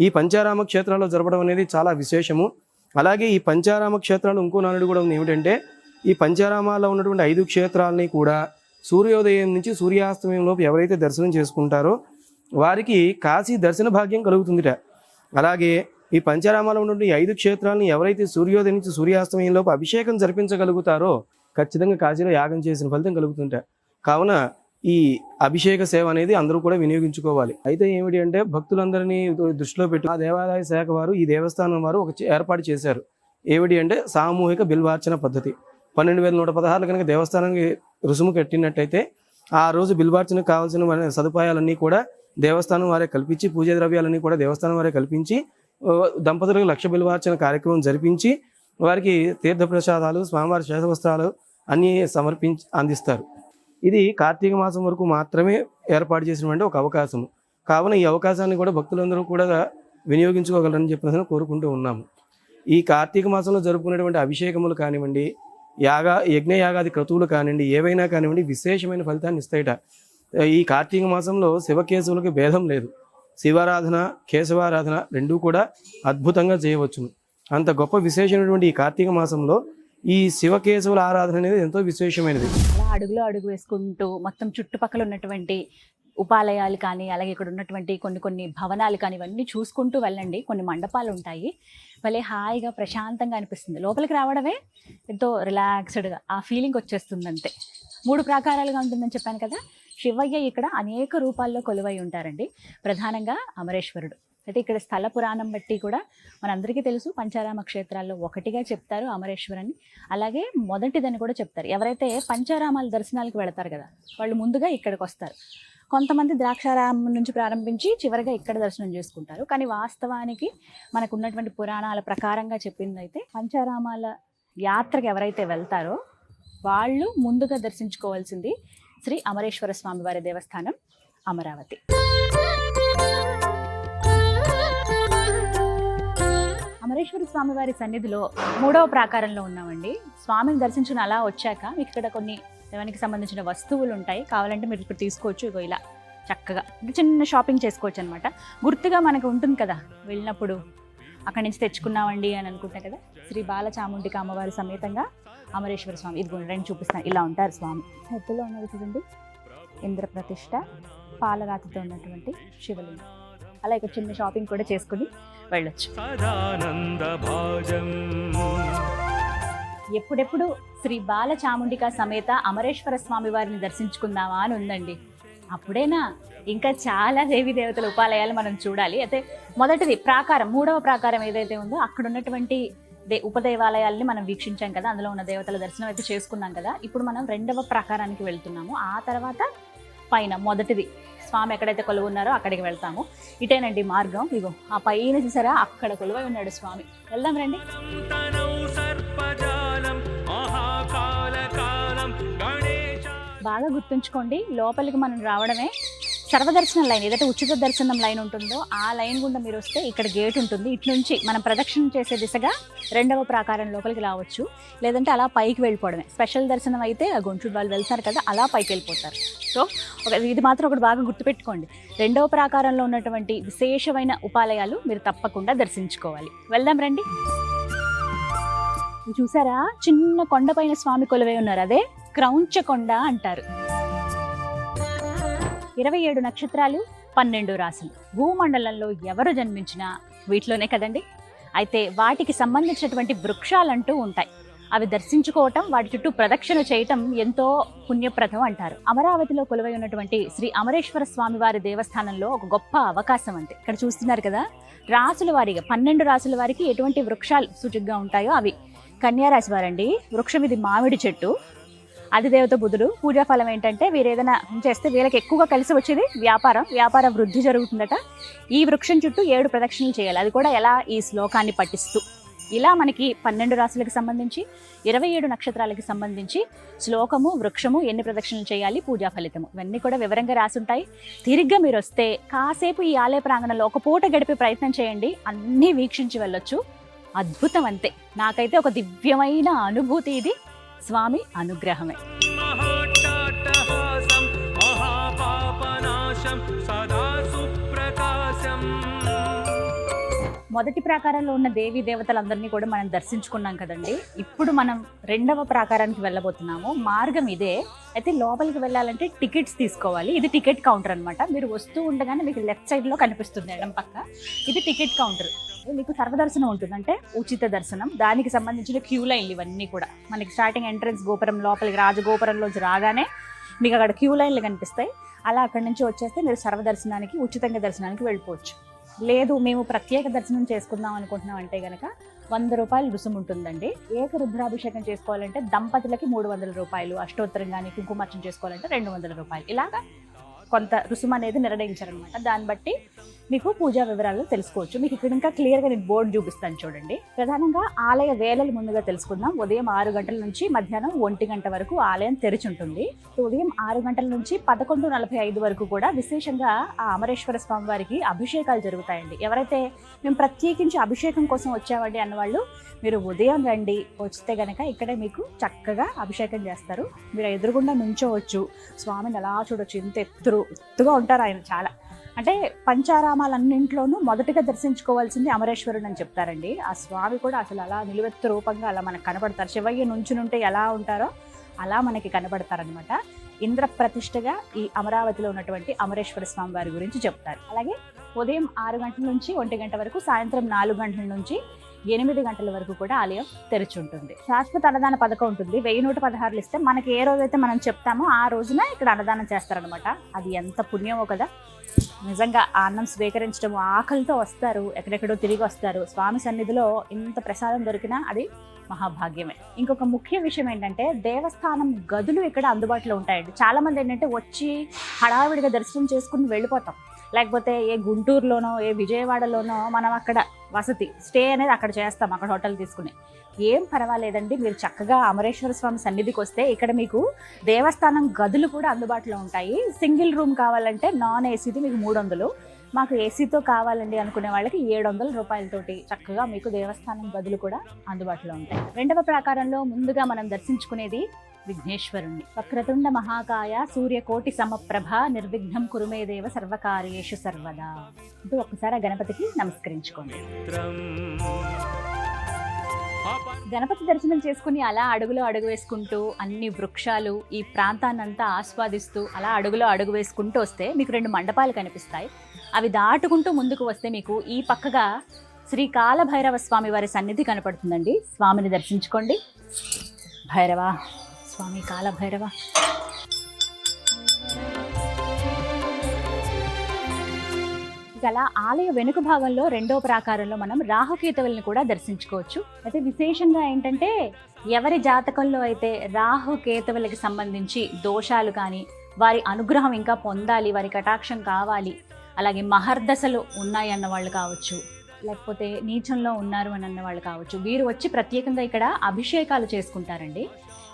ఈ పంచారామ క్షేత్రాల్లో జరపడం అనేది చాలా విశేషము. అలాగే ఈ పంచారామ క్షేత్రాలు ఇంకో నానుడు కూడా ఉంది. ఏమిటంటే ఈ పంచారామాల్లో ఉన్నటువంటి 5 క్షేత్రాలని కూడా సూర్యోదయం నుంచి సూర్యాస్తమయంలోపు ఎవరైతే దర్శనం చేసుకుంటారో వారికి కాశీ దర్శన భాగ్యం కలుగుతుందిట. అలాగే ఈ పంచారామాలో ఉన్నటువంటి 5 క్షేత్రాలను ఎవరైతే సూర్యోదయం నుంచి సూర్యాస్తమయంలోపు అభిషేకం జరిపించగలుగుతారో ఖచ్చితంగా కాశీలో యాగం చేసిన ఫలితం కలుగుతుంట. కావున ఈ అభిషేక సేవ అనేది అందరూ కూడా వినియోగించుకోవాలి. అయితే ఏమిటి అంటే భక్తులందరినీ దృష్టిలో పెట్టి ఆ దేవాదాయ శాఖ వారు ఈ దేవస్థానం వారు ఒక ఏర్పాటు చేశారు. ఏమిటి అంటే సామూహిక బిల్వార్చన పద్ధతి. 12,116 కనుక దేవస్థానానికి రుసుము కట్టినట్టయితే ఆ రోజు బిల్వార్చనకు కావాల్సిన సదుపాయాలన్నీ కూడా దేవస్థానం వారే కల్పించి, పూజా ద్రవ్యాలన్నీ కూడా దేవస్థానం వారే కల్పించి, దంపతులకు 1,00,000 బిల్వార్చన కార్యక్రమం జరిపించి వారికి తీర్థప్రసాదాలు, స్వామివారి శేషవస్త్రాలు అన్నీ అందిస్తారు. ఇది కార్తీక మాసం వరకు మాత్రమే ఏర్పాటు చేసినటువంటి ఒక అవకాశం. కావున ఈ అవకాశాన్ని కూడా భక్తులందరూ కూడా వినియోగించుకోగలరని చెప్పేసి కోరుకుంటూ ఉన్నాము. ఈ కార్తీక మాసంలో జరుపుకునేటువంటి అభిషేకములు కానివ్వండి, యజ్ఞయాగాది క్రతువులు కానివ్వండి, ఏవైనా కానివ్వండి విశేషమైన ఫలితాన్ని ఇస్తాయిట. ఈ కార్తీక మాసంలో శివకేశవులకి భేదం లేదు. శివారాధన, కేశవారాధన రెండూ కూడా అద్భుతంగా చేయవచ్చును. అంత గొప్ప విశేషమైనటువంటి ఈ కార్తీక మాసంలో ఈ శివకేశవుల ఆరాధన అనేది ఎంతో విశేషమైనది. అలా అడుగులో అడుగు వేసుకుంటూ మొత్తం చుట్టుపక్కల ఉన్నటువంటి ఉపాలయాలు కానీ, అలాగే ఇక్కడ ఉన్నటువంటి కొన్ని భవనాలు కానీ ఇవన్నీ చూసుకుంటూ వెళ్ళండి. కొన్ని మండపాలు ఉంటాయి. భలే హాయిగా ప్రశాంతంగా అనిపిస్తుంది. లోపలికి రావడమే ఎంతో రిలాక్స్డ్గా ఆ ఫీలింగ్ వచ్చేస్తుంది అంతే. 3 ప్రాకారాలుగా ఉంటుందని చెప్పాను కదా. శివయ్య ఇక్కడ అనేక రూపాల్లో కొలువై ఉంటారండి. ప్రధానంగా అమరేశ్వరుడు. అయితే ఇక్కడ స్థల పురాణం బట్టి కూడా మనందరికీ తెలుసు, పంచారామ క్షేత్రాల్లో ఒకటిగా చెప్తారు అమరేశ్వరాన్ని. అలాగే మొదటిదని కూడా చెప్తారు. ఎవరైతే పంచారామాల దర్శనాలకు వెళతారు కదా వాళ్ళు ముందుగా ఇక్కడికి వస్తారు. కొంతమంది ద్రాక్షారామం నుంచి ప్రారంభించి చివరిగా ఇక్కడ దర్శనం చేసుకుంటారు. కానీ వాస్తవానికి మనకు ఉన్నటువంటి పురాణాల ప్రకారంగా చెప్పింది అయితే పంచారామాల యాత్రకు ఎవరైతే వెళ్తారో వాళ్ళు ముందుగా దర్శించుకోవాల్సింది శ్రీ అమరేశ్వర స్వామి వారి దేవస్థానం అమరావతి. అమరేశ్వర స్వామి వారి సన్నిధిలో 3వ ప్రాకారంలో ఉన్నామండి. స్వామిని దర్శించుకుని అలా వచ్చాక మీకు ఇక్కడ కొన్ని దేవానికి సంబంధించిన వస్తువులు ఉంటాయి. కావాలంటే మీరు ఇక్కడ తీసుకోవచ్చు. ఇగో ఇలా చక్కగా చిన్న షాపింగ్ చేసుకోవచ్చు అనమాట. గుర్తుగా మనకు ఉంటుంది కదా, వెళ్ళినప్పుడు అక్కడి నుంచి తెచ్చుకున్నామండి అని అనుకుంటాం కదా. శ్రీ బాలచాముండిక అమ్మవారి సమేతంగా అమరేశ్వర స్వామి, ఇది రెండు చూపిస్తాను. ఇలా ఉంటారు స్వామి. ఎత్తులో ఉన్నది చూడండి, ఇంద్ర ప్రతిష్ట, పాలరాతితో ఉన్నటువంటి శివలింగం. అలా ఇక చిన్న షాపింగ్ కూడా చేసుకుని వెళ్ళొచ్చు. ఎప్పుడెప్పుడు శ్రీ బాలచాముండిక సమేత అమరేశ్వర స్వామి వారిని దర్శించుకుందామా అని ఉందండి. అప్పుడేనా? ఇంకా చాలా దేవీ దేవతల ఉపాలయాలు మనం చూడాలి. అయితే మొదటిది ప్రాకారం, 3వ ప్రాకారం ఏదైతే ఉందో అక్కడ ఉన్నటువంటి ఉపదేవాలయాల్ని మనం వీక్షించాం కదా, అందులో ఉన్న దేవతల దర్శనం అయితే చేసుకున్నాం కదా. ఇప్పుడు మనం 2వ ప్రాకారానికి వెళ్తున్నాము. ఆ తర్వాత పైన మొదటిది స్వామి ఎక్కడైతే కొలువు ఉన్నారో అక్కడికి వెళ్తాము. ఇటేనండి మార్గం. ఇగో ఆ పైన చూసారా, అక్కడ కొలువై ఉన్నాడు స్వామి. వెళ్దాం రండి. బాగా గుర్తుంచుకోండి, లోపలికి మనం రావడమే సర్వదర్శనం లైన్, ఏదైతే ఉచిత దర్శనం లైన్ ఉంటుందో ఆ లైన్ గుండా మీరు వస్తే ఇక్కడ గేట్ ఉంటుంది. ఇటు నుంచి మనం ప్రదక్షిణ చేసే దిశగా 2వ ప్రాకారం లోపలికి రావచ్చు. లేదంటే అలా పైకి వెళ్ళిపోవడమే. స్పెషల్ దర్శనం అయితే గొంచుడు వాళ్ళు వెళ్తారు కదా, అలా పైకి వెళ్ళిపోతారు. సో ఇది మాత్రం ఒకటి బాగా గుర్తుపెట్టుకోండి, 2వ ప్రాకారంలో ఉన్నటువంటి విశేషమైన ఉపాలయాలు మీరు తప్పకుండా దర్శించుకోవాలి. వెళ్దాం రండి. చూసారా, చిన్న కొండపైన స్వామి కొలువై ఉన్నారు. అదే క్రౌంచకొండ అంటారు. 27 నక్షత్రాలు, 12 రాశులు. భూమండలంలో ఎవరు జన్మించినా వీటిలోనే కదండి. అయితే వాటికి సంబంధించినటువంటి వృక్షాలంటూ ఉంటాయి. అవి దర్శించుకోవటం, వాటి చుట్టూ ప్రదక్షిణ చేయటం ఎంతో పుణ్యప్రదం అంటారు. అమరావతిలో కొలువై ఉన్నటువంటి శ్రీ అమరేశ్వర స్వామి వారి దేవస్థానంలో ఒక గొప్ప అవకాశం అంతే. ఇక్కడ చూస్తున్నారు కదా, రాసుల వారిగా 12 రాసుల వారికి ఎటువంటి వృక్షాలు సూచికగా ఉంటాయో అవి. కన్యారాశి వారండి, వృక్షం ఇది మామిడి చెట్టు. అధిదేవత బుధుడు. పూజాఫలం ఏంటంటే వీరు ఏదైనా చేస్తే వీళ్ళకి ఎక్కువగా కలిసి వచ్చేది వ్యాపార వృద్ధి జరుగుతుందట. ఈ వృక్షం చుట్టూ 7 ప్రదక్షిణలు చేయాలి. అది కూడా ఎలా? ఈ శ్లోకాన్ని పఠిస్తూ. ఇలా మనకి 12 రాశులకు సంబంధించి 27 నక్షత్రాలకి సంబంధించి శ్లోకము, వృక్షము, ఎన్ని ప్రదక్షిణలు చేయాలి, పూజా ఫలితము, ఇవన్నీ కూడా వివరంగా రాసుంటాయి. తిరిగ్గా మీరు వస్తే కాసేపు ఈ ఆలయ ప్రాంగణంలో ఒక పూట గడిపే ప్రయత్నం చేయండి. అన్నీ వీక్షించి వెళ్ళొచ్చు. అద్భుతం అంతే. నాకైతే ఒక దివ్యమైన అనుభూతి ఇది. స్వామి అనుగ్రహమే. మొదటి ప్రాకారంలో ఉన్న దేవీ దేవతలందరినీ కూడా మనం దర్శించుకున్నాం కదండి. ఇప్పుడు మనం 2వ ప్రాకారానికి వెళ్ళబోతున్నాము. మార్గం ఇదే. అయితే లోపలికి వెళ్ళాలంటే టికెట్స్ తీసుకోవాలి. ఇది టికెట్ కౌంటర్ అనమాట. మీరు వస్తూ ఉండగానే మీకు లెఫ్ట్ సైడ్లో కనిపిస్తుంది ఎడం పక్క, ఇది టికెట్ కౌంటర్. మీకు సర్వదర్శనం ఉంటుంది, అంటే ఉచిత దర్శనం. దానికి సంబంధించిన క్యూ లైన్లు ఇవన్నీ కూడా మనకి స్టార్టింగ్ ఎంట్రన్స్ గోపురం లోపలికి రాజగోపురంలోంచి రాగానే మీకు అక్కడ క్యూ లైన్లు కనిపిస్తాయి. అలా అక్కడి నుంచి వచ్చేస్తే మీరు సర్వదర్శనానికి, ఉచితంగా దర్శనానికి వెళ్ళిపోవచ్చు. లేదు మేము ప్రత్యేక దర్శనం చేసుకుందాం అనుకుంటున్నాం అంటే కనుక 100 రూపాయలు రుసుము ఉంటుందండి. ఏక రుద్రాభిషేకం చేసుకోవాలంటే దంపతులకి 300 రూపాయలు, అష్టోత్తరం కానీ కుంకుమార్చన చేసుకోవాలంటే 200 రూపాయలు, ఇలాగా కొంత రుసుము అనేది నిర్ణయించారనమాట. దాన్ని బట్టి మీకు పూజా వివరాలు తెలుసుకోవచ్చు. మీకు ఇక్కడ ఇంకా క్లియర్గా నేను బోర్డు చూపిస్తాను చూడండి. ప్రధానంగా ఆలయ వేళలు ముందుగా తెలుసుకుందాం. ఉదయం 6 గంటల నుంచి మధ్యాహ్నం 1 గంట వరకు ఆలయం తెరిచి ఉంటుంది. ఉదయం 6 గంటల నుంచి 11:45 వరకు కూడా విశేషంగా ఆ అమరేశ్వర స్వామి వారికి అభిషేకాలు జరుగుతాయండి. ఎవరైతే మేము ప్రత్యేకించి అభిషేకం కోసం వచ్చామండి అన్నవాళ్ళు మీరు ఉదయం రండి. వస్తే గనక ఇక్కడే మీకు చక్కగా అభిషేకం చేస్తారు. మీరు ఎదురుగుండా నుంచోవచ్చు, స్వామిని అలా చూడొచ్చు. ఇంత ఎత్తుగా ఉంటారు ఆయన. చాలా అంటే పంచారామాలన్నింట్లోనూ మొదటిగా దర్శించుకోవాల్సింది అమరేశ్వరుడు అని చెప్తారండి. ఆ స్వామి కూడా అసలు అలా నిలువెత్తు రూపంగా అలా మనకు కనబడతారు. శివయ్య నుంచునుంటే ఎలా ఉంటారో అలా మనకి కనబడతారనమాట. ఇంద్ర ప్రతిష్టగా ఈ అమరావతిలో ఉన్నటువంటి అమరేశ్వర స్వామి వారి గురించి చెప్తారు. అలాగే ఉదయం 6 గంటల నుంచి 1 గంట వరకు, సాయంత్రం 4 గంటల నుంచి 8 గంటల వరకు కూడా ఆలయం తెరిచి ఉంటుంది. శాశ్వత అన్నదాన పథకం ఉంటుంది. 1116 ఇస్తే మనకి ఏ రోజైతే మనం చెప్తామో ఆ రోజున ఇక్కడ అన్నదానం చేస్తారనమాట. అది ఎంత పుణ్యమో కదా. నిజంగా ఆ అన్నం స్వీకరించడం, ఆకలితో వస్తారు, ఎక్కడెక్కడో తిరిగి వస్తారు. స్వామి సన్నిధిలో ఇంత ప్రసాదం దొరికినా అది మహాభాగ్యమే. ఇంకొక ముఖ్య విషయం ఏంటంటే దేవస్థానం గదులు ఇక్కడ అందుబాటులో ఉంటాయండి. చాలా మంది ఏంటంటే వచ్చి హడావిడిగా దర్శనం చేసుకుని వెళ్ళిపోతాం. లేకపోతే ఏ గుంటూరులోనో ఏ విజయవాడలోనో మనం అక్కడ వసతి స్టే అనేది అక్కడ చేస్తాం, అక్కడ హోటల్ తీసుకుని. ఏం పర్వాలేదండి, మీరు చక్కగా అమరేశ్వర స్వామి సన్నిధికి వస్తే ఇక్కడ మీకు దేవస్థానం గదులు కూడా అందుబాటులో ఉంటాయి. సింగిల్ రూమ్ కావాలంటే నాన్ ఏసీది మీకు 300, మాకు ఏసీతో కావాలండి అనుకునే వాళ్ళకి 700 రూపాయలతోటి చక్కగా మీకు దేవస్థానం గదులు కూడా అందుబాటులో ఉంటాయి. రెండవ ప్రాకారంలో ముందుగా మనం దర్శించుకునేది విఘ్నేశ్వరుణ్ణి. వక్రతుండ మహాకాయ సూర్యకోటి సమప్రభ నిర్విఘ్నం కురుమే దేవ సర్వకార్యేషు సర్వదా అంటూ ఒక్కసారి గణపతికి నమస్కరించుకోండి. గణపతి దర్శనం చేసుకుని అలా అడుగులో అడుగు వేసుకుంటూ అన్ని వృక్షాలు ఈ ప్రాంతాన్నంతా ఆస్వాదిస్తూ అలా అడుగులో అడుగు వేసుకుంటూ వస్తే మీకు 2 మండపాలు కనిపిస్తాయి. అవి దాటుకుంటూ ముందుకు వస్తే మీకు ఈ పక్కగా శ్రీ కాలభైరవ స్వామి వారి సన్నిధి కనపడుతుందండి. స్వామిని దర్శించుకోండి. భైరవ స్వామి, కాలభైరవ. అలా ఆలయ వెనుక భాగంలో రెండవ ప్రాకారంలో మనం రాహుకేతువుల్ని కూడా దర్శించుకోవచ్చు. అయితే విశేషంగా ఏంటంటే ఎవరి జాతకంలో అయితే రాహుకేతువులకి సంబంధించి దోషాలు కానీ, వారి అనుగ్రహం ఇంకా పొందాలి, వారి కటాక్షం కావాలి, అలాగే మహర్దశలు ఉన్నాయి అన్న వాళ్ళు కావచ్చు, లేకపోతే నీచంలో ఉన్నారు అని అన్న వాళ్ళు కావచ్చు, వీరు వచ్చి ప్రత్యేకంగా ఇక్కడ అభిషేకాలు చేసుకుంటారండి.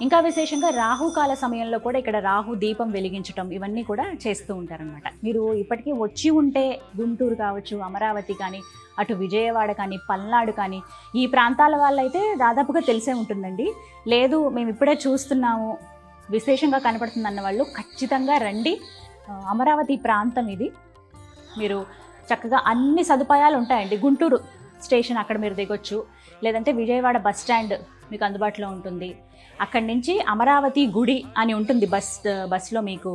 ఇంకా విశేషంగా రాహుకాల సమయంలో కూడా ఇక్కడ రాహు దీపం వెలిగించటం ఇవన్నీ కూడా చేస్తూ ఉంటారనమాట. మీరు ఇప్పటికీ వచ్చి ఉంటే గుంటూరు కావచ్చు, అమరావతి కానీ, అటు విజయవాడ కానీ, పల్నాడు కానీ ఈ ప్రాంతాల వాళ్ళైతే దాదాపుగా తెలిసే ఉంటుందండి. లేదు మేము ఇప్పుడే చూస్తున్నాము, విశేషంగా కనపడుతుంది అన్న వాళ్ళు ఖచ్చితంగా రండి. అమరావతి ప్రాంతం ఇది. మీరు చక్కగా అన్ని సదుపాయాలు ఉంటాయండి. గుంటూరు స్టేషన్ అక్కడ మీరు దిగొచ్చు, లేదంటే విజయవాడ బస్ స్టాండ్ మీకు అందుబాటులో ఉంటుంది. అక్కడి నుంచి అమరావతి గుడి అని ఉంటుంది బస్లో మీకు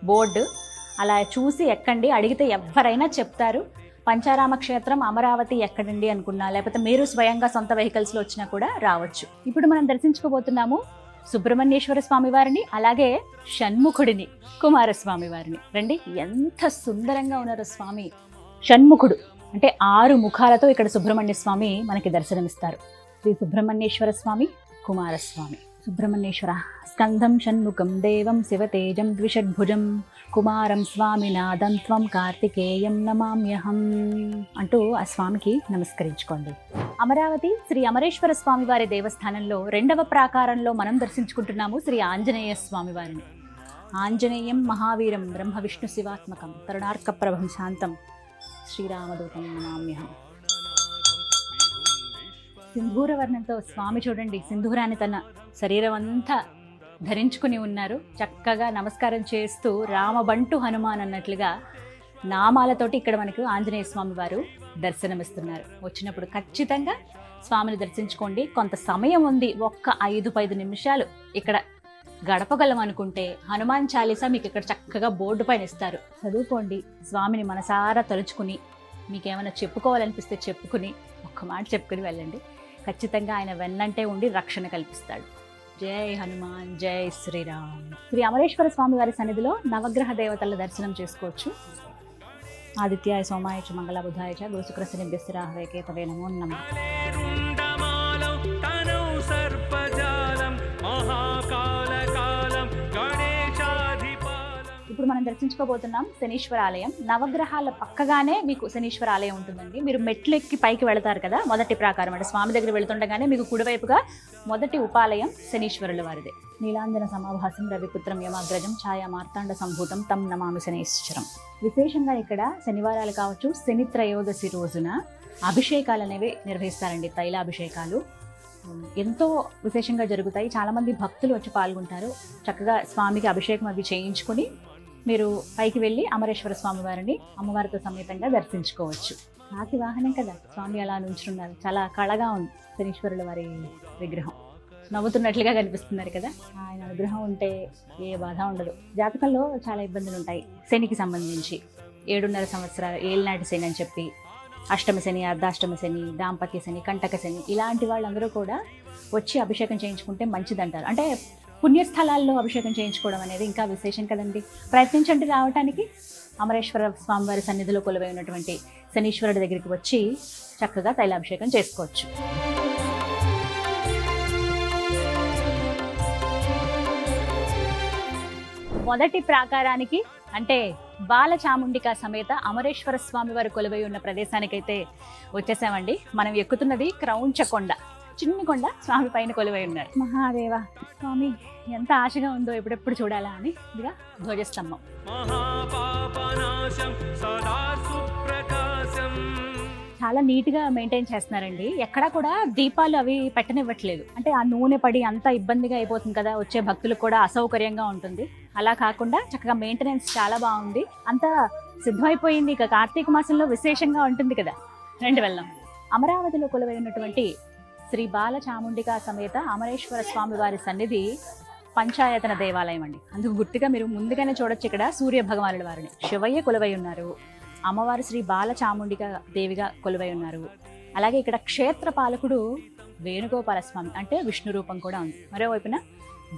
బోర్డు, అలా చూసి ఎక్కండి. అడిగితే ఎవరైనా చెప్తారు. పంచారామ క్షేత్రం అమరావతి ఎక్కడండి అనుకున్నా, లేకపోతే మీరు స్వయంగా సొంత వెహికల్స్లో వచ్చినా కూడా రావచ్చు. ఇప్పుడు మనం దర్శించుకోబోతున్నాము సుబ్రహ్మణ్యేశ్వర స్వామి వారిని, అలాగే షణ్ముఖుడిని, కుమారస్వామి వారిని. రండి, ఎంత సుందరంగా ఉన్నారో స్వామి. షణ్ముఖుడు అంటే 6 ముఖాలతో ఇక్కడ సుబ్రహ్మణ్య స్వామి మనకి దర్శనమిస్తారు. శ్రీ సుబ్రహ్మణ్యేశ్వర స్వామి, కుమారస్వామి. సుబ్రహ్మణ్యేశ్వర స్కందం షణ్ముఖం దేవం శివతేజం ద్విషడ్భుజం కుమారం స్వామినాథం త్వం కార్తికేయం నమామ్యహం అంటూ ఆ స్వామికి నమస్కరించుకోండి. అమరావతి శ్రీ అమరేశ్వర స్వామి వారి దేవస్థానంలో రెండవ ప్రాకారంలో మనం దర్శించుకుంటున్నాము శ్రీ ఆంజనేయ స్వామి వారిని. ఆంజనేయం మహావీరం బ్రహ్మ విష్ణు శివాత్మకం కరుణార్క ప్రభం శాంతం శ్రీరామదూతం నమామ్యహం. సింధూర వర్ణంతో స్వామి చూడండి, సింధూరాన్ని తన శరీరం అంతా ధరించుకుని ఉన్నారు. చక్కగా నమస్కారం చేస్తూ రామబంటు హనుమాన్ అన్నట్లుగా నామాలతోటి ఇక్కడ మనకు ఆంజనేయ స్వామి వారు దర్శనమిస్తున్నారు. వచ్చినప్పుడు ఖచ్చితంగా స్వామిని దర్శించుకోండి. కొంత సమయం ఉంది, ఒక్క 5-10 నిమిషాలు ఇక్కడ గడపగలం అనుకుంటే హనుమాన్ చాలీసా మీకు ఇక్కడ చక్కగా బోర్డు పైన ఇస్తారు, చదువుకోండి. స్వామిని మనసారా తలుచుకుని మీకేమైనా చెప్పుకోవాలనిపిస్తే చెప్పుకుని ఒక్క మాట చెప్పుకుని వెళ్ళండి. ఖచ్చితంగా ఆయన వెన్నంటే ఉండి రక్షణ కల్పిస్తాడు. జై హనుమాన్, జై శ్రీరామ్. శ్రీ అమరేశ్వర స్వామి వారి సన్నిధిలో నవగ్రహ దేవతల దర్శనం చేసుకోవచ్చు. ఆదిత్యాయ సోమాయ చ మంగళ బుధాయ చ గురు శుక్ర శని బెస్తిరాహవే కేతవే నమో నమః. ఇప్పుడు మనం దర్శించుకోబోతున్నాం శనీశ్వర ఆలయం. నవగ్రహాల పక్కగానే మీకు శనీశ్వర ఆలయం ఉంటుందండి. మీరు మెట్లు ఎక్కి పైకి వెళతారు కదా, మొదటి ప్రాకారం అంటే స్వామి దగ్గర వెళుతుండగానే మీకు కుడివైపుగా మొదటి ఉపాలయం శనీశ్వరుల వారిదే. నీలాంజన సమాభాసం రవిపుత్రం యమాగ్రజం ఛాయా మార్తాండ సంభూతం తం నమామి శనీశ్వరం. విశేషంగా ఇక్కడ శనివారాలు కావచ్చు, శని త్రయోదశి రోజున అభిషేకాలు అనేవి నిర్వహిస్తారండి. తైలాభిషేకాలు ఎంతో విశేషంగా జరుగుతాయి. చాలామంది భక్తులు వచ్చి పాల్గొంటారు. చక్కగా స్వామికి అభిషేకం అవి చేయించుకొని మీరు పైకి వెళ్ళి అమరేశ్వర స్వామి వారిని అమ్మవారితో సమేతంగా దర్శించుకోవచ్చు. కాకి వాహనం కదా, స్వామి అలా నుంచున్నారు. చాలా కళగా ఉంది శనీశ్వరుల వారి విగ్రహం. నవ్వుతున్నట్లుగా కనిపిస్తున్నారు కదా. ఆయన అనుగ్రహం ఉంటే ఏ బాధ ఉండదు. జాతకంలో చాలా ఇబ్బందులు ఉంటాయి. శనికి సంబంధించి 7.5 సంవత్సరాలు ఏళ్ళనాటి శని అని చెప్పి, అష్టమ శని, అర్ధాష్టమ శని, దాంపత్య శని, కంటక శని, ఇలాంటి వాళ్ళందరూ కూడా వచ్చి అభిషేకం చేయించుకుంటే మంచిదంటారు. అంటే పుణ్యస్థలాల్లో అభిషేకం చేయించుకోవడం అనేది ఇంకా విశేషం కదండి. ప్రయత్నించండి రావడానికి. అమరేశ్వర స్వామివారి సన్నిధిలో కొలువై ఉన్నటువంటి శనీశ్వరుడి దగ్గరికి వచ్చి చక్కగా తైలాభిషేకం చేసుకోవచ్చు. మొదటి ప్రాకారానికి అంటే బాలచాముండిక సమేత అమరేశ్వర స్వామి వారు కొలువై ఉన్న ప్రదేశానికైతే వచ్చేసామండి. మనం ఎక్కుతున్నది క్రౌంచకొండ, చిన్ని కొండ. స్వామి పైన కొలువై ఉన్నారు. మహాదేవ స్వామి ఎంత ఆశగా ఉందో ఎప్పుడెప్పుడు చూడాలా అని. ఇదిగా ధ్వజస్తంభం. చాలా నీట్గా మెయింటైన్ చేస్తున్నారండి. ఎక్కడా కూడా దీపాలు అవి పెట్టనివ్వట్లేదు. అంటే ఆ నూనె పడి అంత ఇబ్బందిగా అయిపోతుంది కదా, వచ్చే భక్తులకు కూడా అసౌకర్యంగా ఉంటుంది. అలా కాకుండా చక్కగా మెయింటెనెన్స్ చాలా బాగుంది. అంతా సిద్ధమైపోయింది. ఇక కార్తీక మాసంలో విశేషంగా ఉంటుంది కదా, రండి వెళ్దాం. అమరావతిలో కొలువై ఉన్నటువంటి శ్రీ బాలచాముండిక సమేత అమరేశ్వర స్వామి వారి సన్నిధి పంచాయతన దేవాలయం అండి. అందుకు గుర్తుగా మీరు ముందుగానే చూడొచ్చు ఇక్కడ సూర్య భగవానుల వారిని. శివయ్య కొలువై ఉన్నారు, అమ్మవారు శ్రీ బాలచాముండిక దేవిగా కొలువై ఉన్నారు. అలాగే ఇక్కడ క్షేత్ర పాలకుడు వేణుగోపాల స్వామి అంటే విష్ణు రూపం కూడా ఉంది. మరోవైపున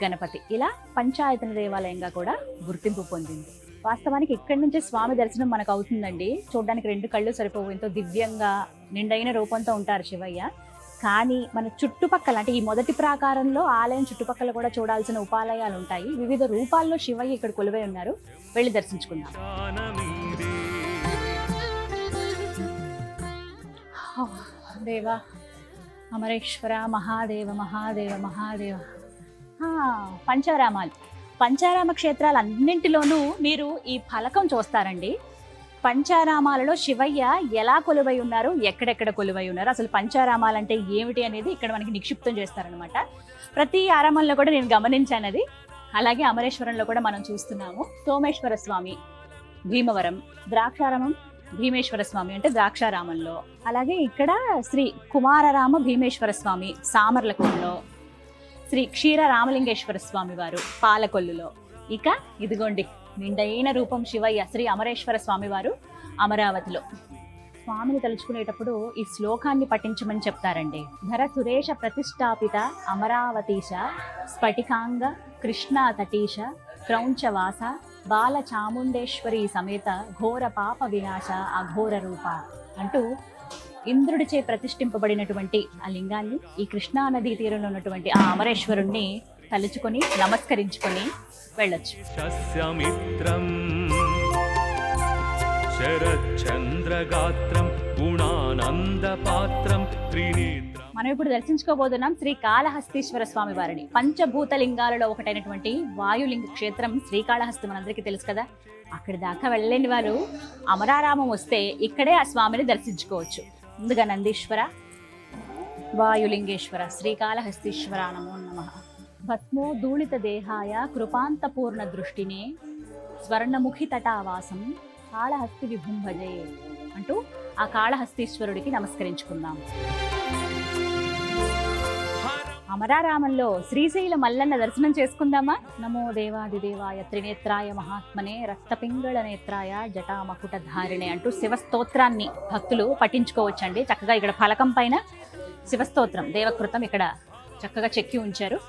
గణపతి. ఇలా పంచాయతన దేవాలయంగా కూడా గుర్తింపు పొందింది. వాస్తవానికి ఇక్కడి నుంచే స్వామి దర్శనం మనకు అవుతుందండి. చూడడానికి 2 కళ్ళు సరిపోవు. ఎంతో దివ్యంగా నిండైన రూపంతో ఉంటారు శివయ్య. కానీ మన చుట్టుపక్కల అంటే ఈ మొదటి ప్రాకారంలో ఆలయం చుట్టుపక్కల కూడా చూడాల్సిన ఉపాలయాలు ఉంటాయి. వివిధ రూపాల్లో శివయ్య ఇక్కడ కొలువై ఉన్నారు. వెళ్ళి దర్శించుకుందాం. దేవా అమరేశ్వర మహాదేవ మహాదేవ మహాదేవ. పంచారామాలు, పంచారామ క్షేత్రాలు అన్నింటిలోనూ మీరు ఈ ఫలకం చూస్తారండి. పంచారామాలలో శివయ్య ఎలా కొలువై ఉన్నారు, ఎక్కడెక్కడ కొలువై ఉన్నారు, అసలు పంచారామాలు అంటే ఏమిటి అనేది ఇక్కడ మనకి నిక్షిప్తం చేస్తారనమాట. ప్రతి ఆరామంలో కూడా నేను గమనించాను అది. అలాగే అమరేశ్వరంలో కూడా మనం చూస్తున్నాము. సోమేశ్వర స్వామి భీమవరం, ద్రాక్షారామం భీమేశ్వర స్వామి అంటే ద్రాక్షారామంలో. అలాగే ఇక్కడ శ్రీ కుమారరామ భీమేశ్వర స్వామి సామర్లకొండలో, శ్రీ క్షీర రామలింగేశ్వర స్వామి వారు పాలకొల్లులో. ఇక ఇదిగోండి నిండైన రూపం శివయ్య శ్రీ అమరేశ్వర స్వామి వారు అమరావతిలో. స్వామిని తలుచుకునేటప్పుడు ఈ శ్లోకాన్ని పఠించమని చెప్తారండి. ధర సురేష ప్రతిష్టాపిత అమరావతీశ స్ఫటికాంగ కృష్ణా తటీశ క్రౌంచవాస బాల చాముండేశ్వరి సమేత ఘోర పాప వినాశ అఘోర రూప అంటూ ఇంద్రుడిచే ప్రతిష్ఠింపబడినటువంటి ఆ లింగాన్ని, ఈ కృష్ణా నదీ తీరంలో ఉన్నటువంటి ఆ అమరేశ్వరుణ్ణి తలుచుకొని నమస్కరించుకొని వెళ్ళొచ్చు. మనం ఇప్పుడు దర్శించుకోబోతున్నాం శ్రీ కాళహస్తీశ్వర స్వామి వారిని. పంచభూత లింగాలలో ఒకటైనటువంటి వాయులింగ క్షేత్రం శ్రీకాళహస్తి మనందరికీ తెలుసు కదా. అక్కడి దాకా వెళ్ళలేని వారు అమరారామం వస్తే ఇక్కడే ఆ స్వామిని దర్శించుకోవచ్చు. ముందుగా నందీశ్వర, వాయులింగేశ్వర, శ్రీకాళహస్తీశ్వర నమో నమః. భస్మో ధూళిత దేహాయ కృపాంతపూర్ణ దృష్టినే స్వర్ణముఖి తటావాసం కాళహస్తి విభుం భజే అంటూ ఆ కాళహస్తీశ్వరుడికి నమస్కరించుకుందాం. అమరారామంలో శ్రీశైల మల్లన్న దర్శనం చేసుకుందామా. నమో దేవాదిదేవాయ త్రినేత్రాయ మహాత్మనే రక్తపింగళ నేత్రాయ జటామకుట ధారిణే అంటూ శివస్తోత్రాన్ని భక్తులు పఠించుకోవచ్చండి. చక్కగా ఇక్కడ ఫలకం పైన శివస్తోత్రం దేవకృతం ఇక్కడ చక్కగా చెక్కి ఉంచారు.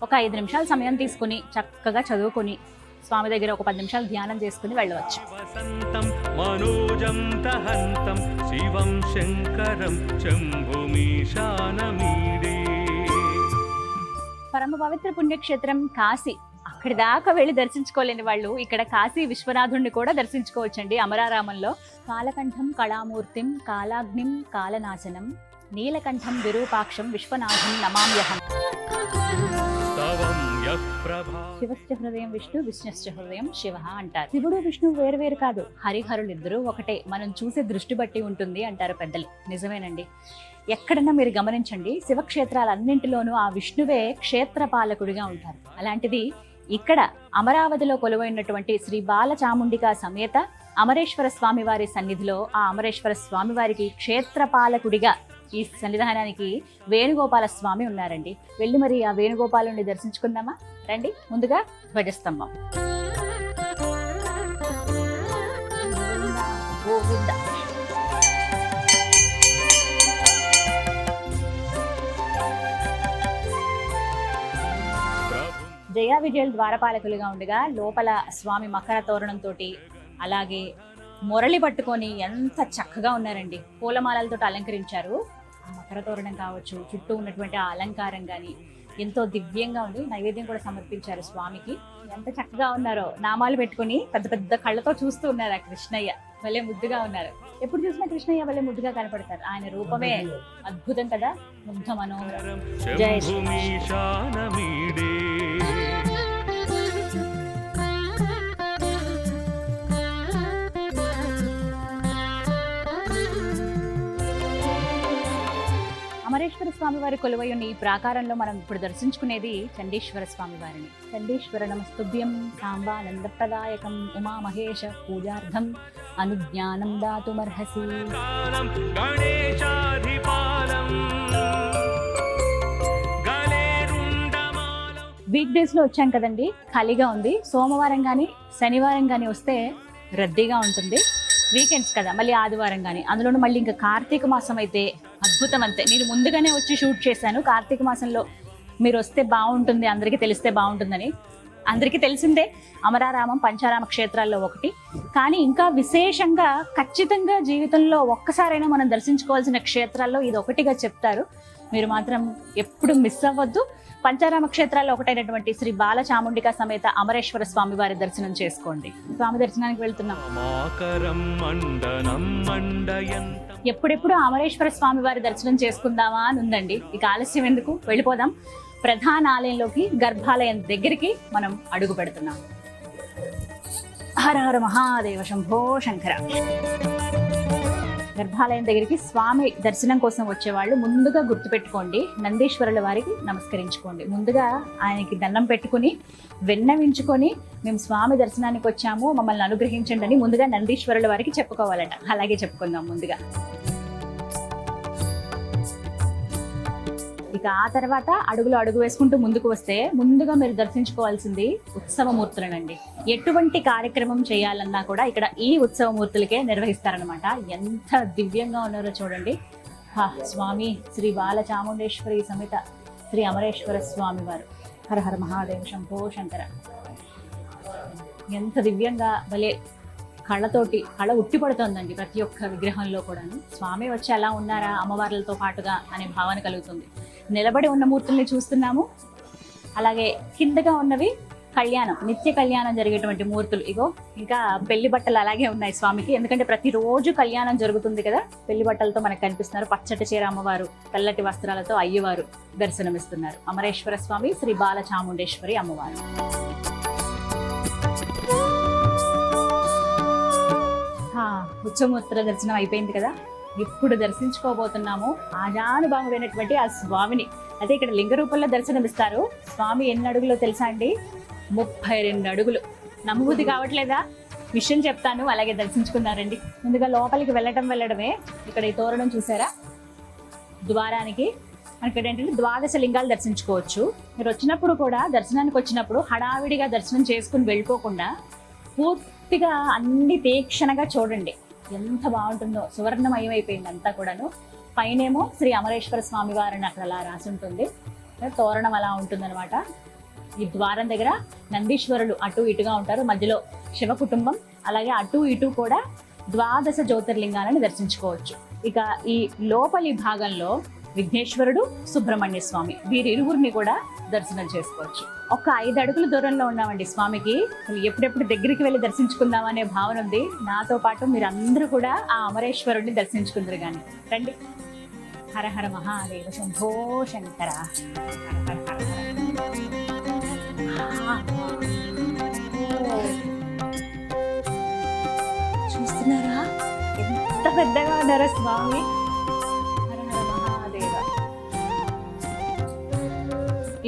ఒక 5 నిమిషాలు సమయం తీసుకుని చక్కగా చదువుకొని స్వామి దగ్గర ఒక 10 నిమిషాలు ధ్యానం చేసుకుని వెళ్ళవచ్చు. వసంతం మనోజం దహంతం శివం శంకరం శంభుమీశానమీడే. పరమ పవిత్ర పుణ్యక్షేత్రం కాశీ. అక్కడి దాకా వెళ్ళి దర్శించుకోలేని వాళ్ళు ఇక్కడ కాశీ విశ్వనాథుడిని కూడా దర్శించుకోవచ్చండి. అమరారామంలో కాలకంఠం కళామూర్తిం కాలాగ్నిం కాలనాశనం నీలకంఠం విరూపాక్షం విశ్వనాథం నమామ్యహం. శివశ్చ హృదయం విష్ణు విష్ణుశ్చ హృదయం శివ అంటారు. శివుడు విష్ణు వేరు వేరు కాదు, హరిహరులు ఇద్దరు ఒకటే. మనం చూసే దృష్టి బట్టి ఉంటుంది అంటారు పెద్దలు. నిజమేనండి. ఎక్కడన్నా మీరు గమనించండి, శివక్షేత్రాలన్నింటిలోనూ ఆ విష్ణువే క్షేత్రపాలకుడిగా ఉంటారు. అలాంటిది ఇక్కడ అమరావతిలో కొలువైనటువంటి శ్రీ బాలచాముండికా సమేత అమరేశ్వర స్వామి వారి సన్నిధిలో ఆ అమరేశ్వర స్వామి వారికి క్షేత్రపాలకుడిగా ఈ సన్నిధానానికి వేణుగోపాల స్వామి ఉన్నారండి. వెళ్ళి మరి ఆ వేణుగోపాలుని దర్శించుకుందామా రండి. ముందుగా ధ్వజస్తంభం. జయా విజయులు ద్వారపాలకులుగా ఉండగా లోపల స్వామి మకర తోరణంతో అలాగే మురళి పట్టుకొని ఎంత చక్కగా ఉన్నారండి. పూలమాలలతో అలంకరించారు. ఆ మకర తోరణం కావచ్చు, చుట్టూ ఉన్నటువంటి ఆ అలంకారం కానీ ఎంతో దివ్యంగా ఉంది. నైవేద్యం కూడా సమర్పించారు స్వామికి. ఎంత చక్కగా ఉన్నారో. నామాలు పెట్టుకుని పెద్ద పెద్ద కళ్ళతో చూస్తూ ఉన్నారు ఆ కృష్ణయ్య. భలే ముద్దుగా ఉన్నారు. ఎప్పుడు చూసినా కృష్ణయ్య భలే ముద్దుగా కనపడతారు. ఆయన రూపమే అద్భుతం కదా, ముగ్ధ మనోహరం. జయ అమరేశ్వర స్వామి వారి కొలువై ఉన్న ఈ ప్రాకారంలో మనం ఇప్పుడు దర్శించుకునేది చండీశ్వర స్వామి వారిని. చండీశ్వర నమస్తుభ్యం సాంబానందప్రదాయకం ఉమా మహేష పూజార్థం అనుజ్ఞానం దాతుమర్హసి. వీక్ డేస్ లో వచ్చాం కదండి, ఖాళీగా ఉంది. సోమవారం కానీ శనివారం కానీ వస్తే రద్దీగా ఉంటుంది. వీకెండ్స్ కదా, మళ్ళీ ఆదివారం కానీ, అందులోనూ మళ్ళీ ఇంకా కార్తీక మాసం అయితే అద్భుతం. అంతే, నేను ముందుగానే వచ్చి షూట్ చేశాను. కార్తీక మాసంలో మీరు వస్తే బాగుంటుంది, అందరికీ తెలిస్తే బాగుంటుందని. అందరికీ తెలిసిందే అమరారామం పంచారామ క్షేత్రాల్లో ఒకటి. కానీ ఇంకా విశేషంగా ఖచ్చితంగా జీవితంలో ఒక్కసారైనా మనం దర్శించుకోవాల్సిన క్షేత్రాల్లో ఇది ఒకటిగా చెప్తారు. మీరు మాత్రం ఎప్పుడు మిస్ అవ్వద్దు. పంచారామ క్షేత్రాల్లో ఒకటైనటువంటి శ్రీ బాలచాముండికా సమేత అమరేశ్వర స్వామి వారి దర్శనం చేసుకోండి. స్వామి దర్శనానికి వెళ్తున్నాం. ఎప్పుడెప్పుడు అమరేశ్వర స్వామి వారి దర్శనం చేసుకుందామా అని ఉందండి. ఇక ఆలస్యం ఎందుకు, వెళ్ళిపోదాం. ప్రధాన ఆలయంలోకి, గర్భాలయం దగ్గరికి మనం అడుగు పెడుతున్నాం. హర హర మహాదేవ శంభో శంకర. గర్భాలయం దగ్గరికి స్వామి దర్శనం కోసం వచ్చేవాళ్ళు ముందుగా గుర్తుపెట్టుకోండి, నందీశ్వరుల వారికి నమస్కరించుకోండి. ముందుగా ఆయనకి దండం పెట్టుకుని విన్నవించుకొని మేము స్వామి దర్శనానికి వచ్చాము, మమ్మల్ని అనుగ్రహించండి అని ముందుగా నందీశ్వరుల వారికి చెప్పుకోవాలట. అలాగే చెప్పుకుందాం ముందుగా. ఇక ఆ తర్వాత అడుగులో అడుగు వేసుకుంటూ ముందుకు వస్తే ముందుగా మీరు దర్శించుకోవాల్సింది ఉత్సవమూర్తులనండి. ఎటువంటి కార్యక్రమం చేయాలన్నా కూడా ఇక్కడ ఈ ఉత్సవమూర్తులకే నిర్వహిస్తారనమాట. ఎంత దివ్యంగా ఉన్నారో చూడండి. స్వామి శ్రీ బాలచాముండేశ్వరి సమేత శ్రీ అమరేశ్వర స్వామి వారు. హర హర మహాదేవ శంభో శంకర. ఎంత దివ్యంగా భలే కళ్ళతోటి కళ ఉట్టిపడుతోందండి ప్రతి ఒక్క విగ్రహంలో కూడాను. స్వామి వచ్చి అలా ఉన్నారా అమ్మవార్లతో పాటుగా అనే భావన కలుగుతుంది. నిలబడి ఉన్న మూర్తుల్ని చూస్తున్నాము. అలాగే కిందగా ఉన్నవి కళ్యాణం, నిత్య కళ్యాణం జరిగేటువంటి మూర్తులు. ఇగో ఇంకా పెళ్లి బట్టలు అలాగే ఉన్నాయి స్వామికి, ఎందుకంటే ప్రతిరోజు కళ్యాణం జరుగుతుంది కదా. పెళ్లి బట్టలతో మనకు కనిపిస్తున్నారు. పచ్చటి చీర అమ్మవారు, తెల్లటి వస్త్రాలతో అయ్యవారు దర్శనమిస్తున్నారు. అమరేశ్వర స్వామి, శ్రీ బాలచాముండేశ్వరి అమ్మవారు. ఉత్సవమూర్తుల దర్శనం అయిపోయింది కదా. ఇప్పుడు దర్శించుకోబోతున్నాము ఆజానుబాహుడైనటువంటి ఆ స్వామిని. అదే ఇక్కడ లింగ రూపంలో దర్శనమిస్తారు. స్వామి ఎన్ని అడుగులో తెలుసా అండి? 32 అడుగులు. నమ్మబుద్ధి కావట్లేదా? విషయం చెప్తాను, అలాగే దర్శించుకున్నారండి. ముందుగా లోపలికి వెళ్ళడమే. ఇక్కడ ఈ తోరణం చూసారా, ద్వారానికి ఇక్కడ ఏంటంటే 12 లింగాలు దర్శించుకోవచ్చు. మీరు వచ్చినప్పుడు కూడా, దర్శనానికి వచ్చినప్పుడు హడావిడిగా దర్శనం చేసుకుని వెళ్ళిపోకుండా పూర్తిగా అన్ని తీక్షణగా చూడండి. ఎంత బాగుంటుందో, సువర్ణమయం అయిపోయింది అంతా కూడాను. పైనేమో శ్రీ అమరేశ్వర స్వామి వారిని అక్కడ అలా రాసి ఉంటుంది. తోరణం అలా ఉంటుందన్నమాట. ఈ ద్వారం దగ్గర నందీశ్వరులు అటు ఇటుగా ఉంటారు, మధ్యలో శివ కుటుంబం, అలాగే అటు ఇటు కూడా 12 జ్యోతిర్లింగాలను దర్శించుకోవచ్చు. ఇక ఈ లోపలి భాగంలో విఘ్నేశ్వరుడు, సుబ్రహ్మణ్య స్వామి వీరిరువురిని కూడా దర్శనం చేసుకోవచ్చు. ఒక 5 అడుగుల దూరంలో ఉన్నామండి స్వామికి. ఎప్పుడెప్పుడు దగ్గరికి వెళ్ళి దర్శించుకుందామనే భావన ఉంది. నాతో పాటు మీరు అందరూ కూడా ఆ అమరేశ్వరుడిని దర్శించుకుందరు కానీ రండి. హర హర మహాదేవ శంభో శంకర. హర హర హర. చూస్తున్నారా ఎంత పెద్దగా ఉన్నారా స్వామి? హర హర మహాదేవ.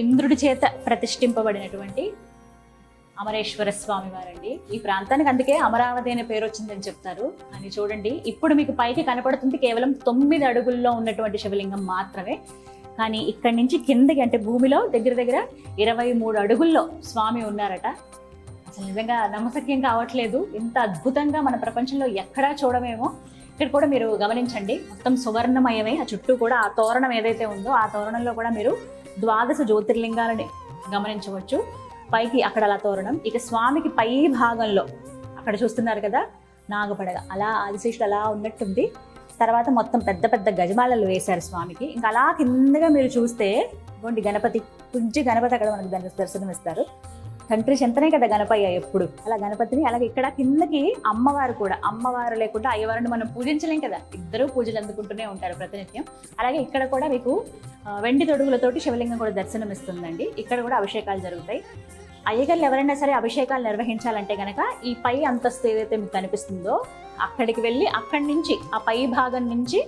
ఇంద్రుడి చేత ప్రతిష్ఠింపబడినటువంటి అమరేశ్వర స్వామి వారండి. ఈ ప్రాంతానికి అందుకే అమరావతి అనే పేరు వచ్చిందని చెప్తారు. అని చూడండి, ఇప్పుడు మీకు పైకి కనపడుతుంది కేవలం 9 అడుగుల్లో ఉన్నటువంటి శివలింగం మాత్రమే. కానీ ఇక్కడి నుంచి కిందకి అంటే భూమిలో దగ్గర దగ్గర 23 అడుగుల్లో స్వామి ఉన్నారట. అసలు నిజంగా నమ్మశక్యం కావట్లేదు. ఇంత అద్భుతంగా మన ప్రపంచంలో ఎక్కడా చూడమేమో. ఇక్కడ కూడా మీరు గమనించండి, మొత్తం సువర్ణమయమే. ఆ చుట్టూ కూడా ఆ తోరణం ఏదైతే ఉందో ఆ తోరణంలో కూడా మీరు 12 జ్యోతిర్లింగాలని గమనించవచ్చు. పైకి అక్కడ అలా తోరణం. ఇక స్వామికి పై భాగంలో అక్కడ చూస్తున్నారు కదా నాగపడగ, అలా ఆదిశేషుడు అలా ఉన్నట్టుంది. తర్వాత మొత్తం పెద్ద పెద్ద గజమాలలు వేశారు స్వామికి. ఇంకా అలా కిందగా మీరు చూస్తే ఇవ్వండి గణపతి, పూజ్య గణపతి అక్కడ మనకు దర్శనం ఇస్తారు. తండ్రి చెంతనే కదా గణపయ్య ఎప్పుడు, అలా గణపతిని. అలాగే ఇక్కడ కిందకి అమ్మవారు కూడా, అమ్మవారు లేకుండా అయ్యవారిని మనం పూజించలేం కదా, ఇద్దరు పూజలు అందుకుంటూనే ఉంటారు ప్రతినిత్యం. అలాగే ఇక్కడ కూడా మీకు వెండి తొడుగులతోటి శివలింగం కూడా దర్శనం ఇస్తుందండి. ఇక్కడ కూడా అభిషేకాలు జరుగుతాయి. అయ్యగారులు ఎవరైనా సరే అభిషేకాలు నిర్వహించాలంటే గనక ఈ పై అంతస్తు ఏదైతే మీకు కనిపిస్తుందో అక్కడికి వెళ్ళి అక్కడి నుంచి ఆ పై భాగం నుంచి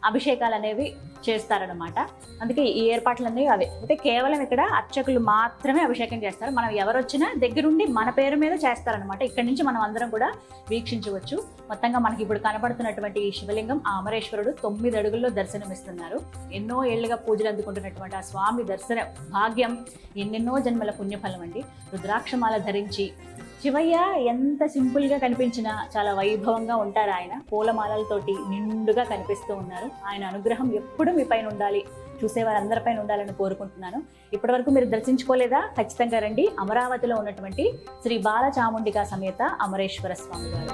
అభిషేకాలు అనేవి చేస్తారనమాట. అందుకే ఈ ఏర్పాట్లన్నీ అవే. అయితే కేవలం ఇక్కడ అర్చకులు మాత్రమే అభిషేకం చేస్తారు. మనం ఎవరు వచ్చినా దగ్గరుండి మన పేరు మీద చేస్తారనమాట. ఇక్కడ నుంచి మనం అందరం కూడా వీక్షించవచ్చు. మొత్తంగా మనకి ఇప్పుడు కనబడుతున్నటువంటి ఈ శివలింగం ఆ అమరేశ్వరుడు 9 అడుగుల్లో దర్శనమిస్తున్నారు. ఎన్నో ఏళ్లుగా పూజలు అందుకుంటున్నటువంటి ఆ స్వామి దర్శన భాగ్యం ఎన్నెన్నో జన్మల పుణ్యఫలం అండి. రుద్రాక్షమాల ధరించి శివయ్య ఎంత సింపుల్గా కనిపించినా చాలా వైభవంగా ఉంటారు ఆయన. పూలమాలలతోటి నిండుగా కనిపిస్తూ ఉన్నారు. ఆయన అనుగ్రహం ఎప్పుడు మీ పైన ఉండాలి, చూసేవారందరిపైన ఉండాలని కోరుకుంటున్నాను. ఇప్పటి వరకు మీరు దర్శించుకోలేదా? ఖచ్చితంగా రండి. అమరావతిలో ఉన్నటువంటి శ్రీ బాలచాముండికా సమేత అమరేశ్వర స్వామి వారు.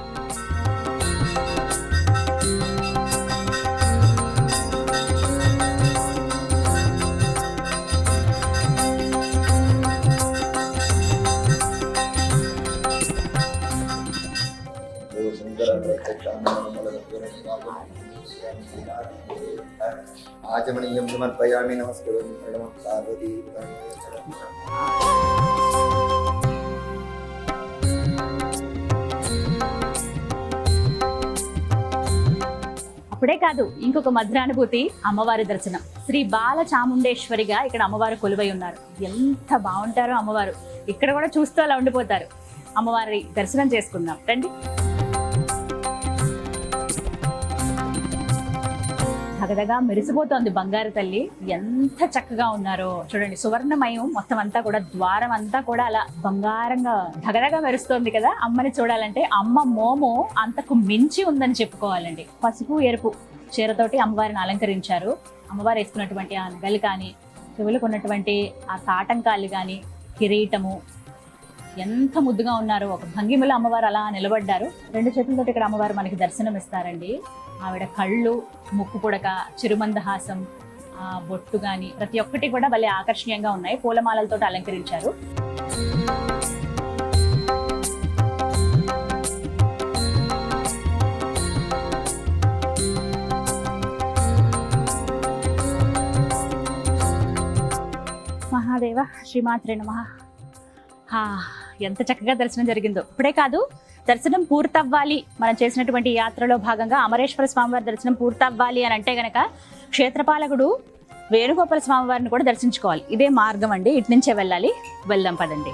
ఆచమనీయం సమర్పయామి. నమస్కారం. పార్వతీ అప్పుడే కాదు, ఇంకొక మధురానుభూతి అమ్మవారి దర్శనం. శ్రీ బాల చాముండేశ్వరిగా ఇక్కడ అమ్మవారు కొలువై ఉన్నారు. ఎంత బాగుంటారో అమ్మవారు. ఇక్కడ కూడా చూస్తూ అలా ఉండిపోతారు. అమ్మవారి దర్శనం చేసుకుందాం రండి. దగదగా మెరిసిపోతోంది బంగారు తల్లి. ఎంత చక్కగా ఉన్నారో చూడండి. సువర్ణమయం మొత్తం అంతా కూడా, ద్వారం అంతా కూడా అలా బంగారంగా దగదగా మెరుస్తోంది కదా. అమ్మని చూడాలంటే అమ్మ మోము అంతకు మించి ఉందని చెప్పుకోవాలండి. పసుపు ఎరుపు చీరతోటి అమ్మవారిని అలంకరించారు. అమ్మవారు వేసుకున్నటువంటి ఆ నగలు కానీ, చెవులకు ఉన్నటువంటి ఆ తాటంకాలు కానీ, కిరీటము ఎంత ముద్దుగా ఉన్నారో. ఒక భంగిమలో అమ్మవారు అలా నిలబడ్డారు. 2 చేతులతో ఇక్కడ అమ్మవారు మనకి దర్శనం ఇస్తారండి. ఆవిడ కళ్ళు, ముక్కు పుడక, చిరుమందహాసం, బొట్టు కానీ ప్రతి ఒక్కటి కూడా భలే ఆకర్షణీయంగా ఉన్నాయి. పూలమాలలతో అలంకరించారు. మహాదేవ శ్రీమాత్రే నమః. ఎంత చక్కగా దర్శనం జరిగిందో. ఇప్పుడే కాదు, దర్శనం పూర్తవ్వాలి, మనం చేసినటువంటి యాత్రలో భాగంగా అమరేశ్వర స్వామివారి దర్శనం పూర్తవ్వాలి అని అంటే గనక క్షేత్రపాలకుడు వేణుగోపాల స్వామివారిని కూడా దర్శించుకోవాలి. ఇదే మార్గం అండి, ఇటు నుంచే వెళ్ళాలి. వెళ్దాం పదండి.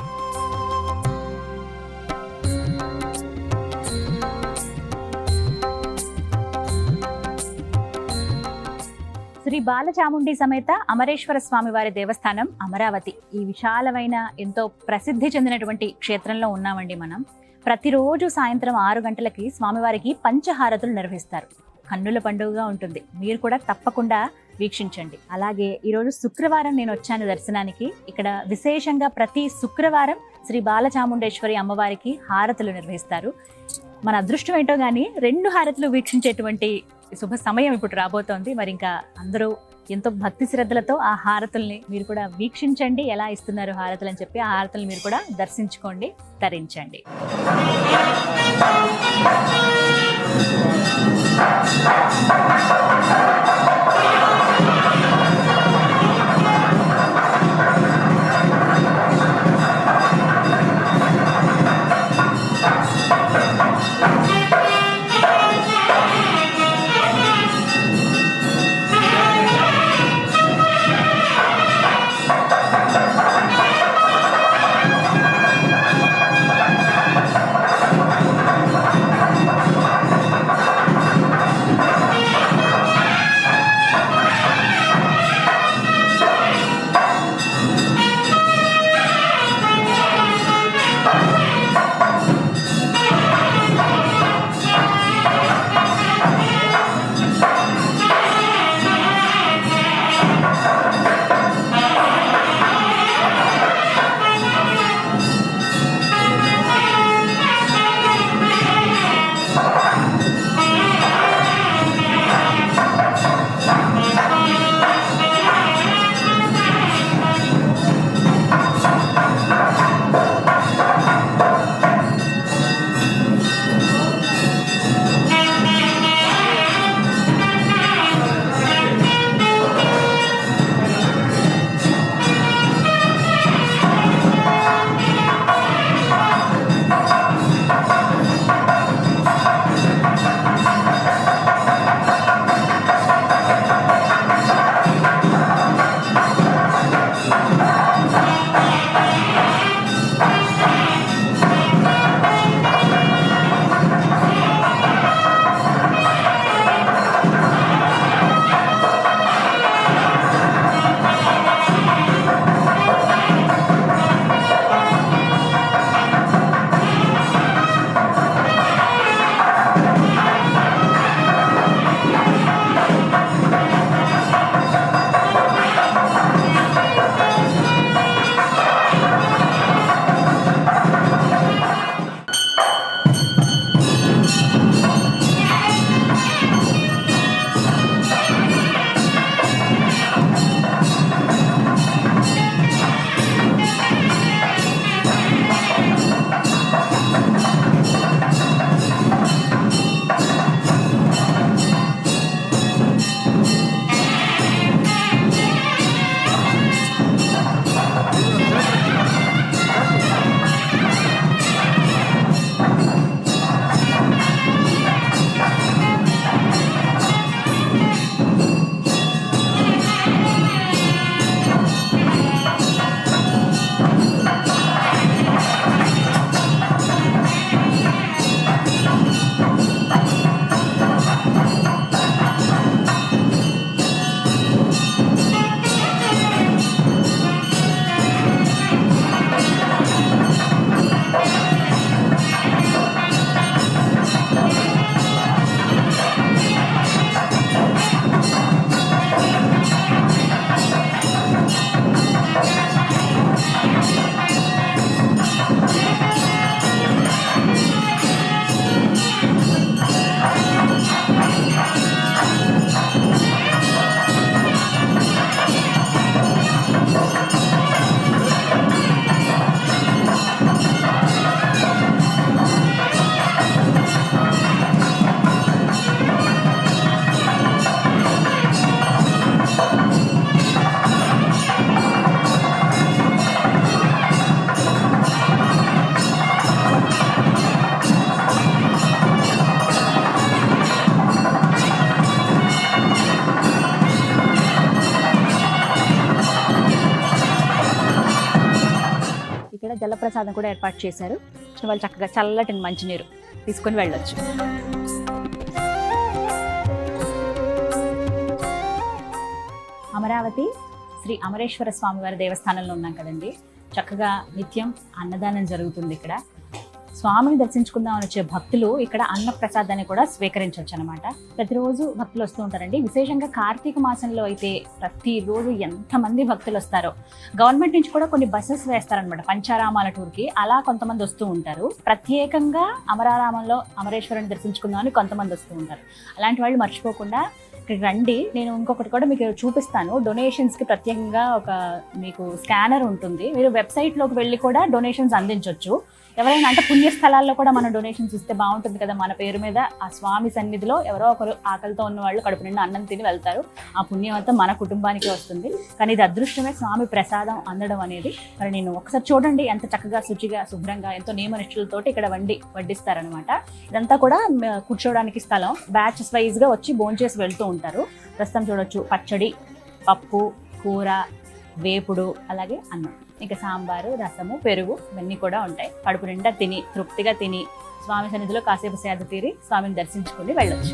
శ్రీ బాలచాముండి సమేత అమరేశ్వర స్వామి వారి దేవస్థానం అమరావతి. ఈ విశాలమైన ఎంతో ప్రసిద్ధి చెందినటువంటి క్షేత్రంలో ఉన్నామండి మనం. ప్రతిరోజు సాయంత్రం 6 గంటలకి స్వామివారికి పంచహారతులు నిర్వహిస్తారు. కన్నుల పండుగగా ఉంటుంది. మీరు కూడా తప్పకుండా వీక్షించండి. అలాగే ఈరోజు శుక్రవారం నేను వచ్చాను దర్శనానికి. ఇక్కడ విశేషంగా ప్రతి శుక్రవారం శ్రీ బాలచాముండేశ్వరి అమ్మవారికి హారతులు నిర్వహిస్తారు. మన అదృష్టం ఏంటో కానీ 2 హారతులు వీక్షించేటువంటి శుభ సమయం ఇప్పుడు రాబోతోంది. మరి ఇంకా అందరూ ఎంతో భక్తి శ్రద్ధలతో ఆ హారతుల్ని మీరు కూడా వీక్షించండి. ఎలా ఇస్తున్నారు హారతులు అని చెప్పి ఆ హారతులు మీరు కూడా దర్శించుకోండి, తరించండి. జలప్రసాదం కూడా ఏర్పాటు చేశారు. వాళ్ళు చక్కగా చల్లటి మంచినీరు తీసుకొని వెళ్ళొచ్చు. అమరావతి శ్రీ అమరేశ్వర స్వామి వారి దేవస్థానంలో ఉన్నాం కదండి. చక్కగా నిత్యం అన్నదానం జరుగుతుంది ఇక్కడ. స్వామిని దర్శించుకుందామని వచ్చే భక్తులు ఇక్కడ అన్న ప్రసాదాన్ని కూడా స్వీకరించవచ్చు అనమాట. ప్రతిరోజు భక్తులు వస్తూ ఉంటారండి. విశేషంగా కార్తీక మాసంలో అయితే ప్రతిరోజు ఎంతమంది భక్తులు వస్తారో. గవర్నమెంట్ నుంచి కూడా కొన్ని బస్సెస్ వేస్తారనమాట పంచారామాల టూర్కి. అలా కొంతమంది వస్తూ ఉంటారు. ప్రత్యేకంగా అమరారామంలో అమరేశ్వరుని దర్శించుకుందామని కొంతమంది వస్తూ ఉంటారు. అలాంటి వాళ్ళు మర్చిపోకుండా ఇక్కడికి రండి. నేను ఇంకొకటి కూడా మీకు చూపిస్తాను. డొనేషన్స్కి ప్రత్యేకంగా ఒక మీకు స్కానర్ ఉంటుంది. మీరు వెబ్సైట్లోకి వెళ్ళి కూడా డొనేషన్స్ అందించవచ్చు. ఎవరైనా అంటే పుణ్యస్థలాల్లో కూడా మనం డొనేషన్స్ ఇస్తే బాగుంటుంది కదా. మన పేరు మీద ఆ స్వామి సన్నిధిలో ఎవరో ఒకరు ఆకలితో ఉన్న వాళ్ళు కడుపు నిండా అన్నం తిని వెళ్తారు. ఆ పుణ్యం అంతా మన కుటుంబానికి వస్తుంది. కానీ ఇది అదృష్టమే, స్వామి ప్రసాదం అందడం అనేది. మరి నేను ఒకసారి చూడండి ఎంత చక్కగా శుచిగా శుభ్రంగా ఎంతో నియమనిష్ఠులతోటి ఇక్కడ వడ్డిస్తారనమాట. ఇదంతా కూడా కూర్చోవడానికి స్థలం. బ్యాచెస్ వైజ్గా వచ్చి భోంచేసి వెళ్తూ ఉంటారు. ప్రస్తుతం చూడొచ్చు పచ్చడి, పప్పు, కూర, వేపుడు, అలాగే అన్నం, ఇంకా సాంబారు, రసము, పెరుగు ఇవన్నీ కూడా ఉంటాయి. కడుపు నిండా తిని తృప్తిగా తిని స్వామి సన్నిధిలో కాసేపు సేద తీరి స్వామిని దర్శించుకుని వెళ్ళొచ్చు.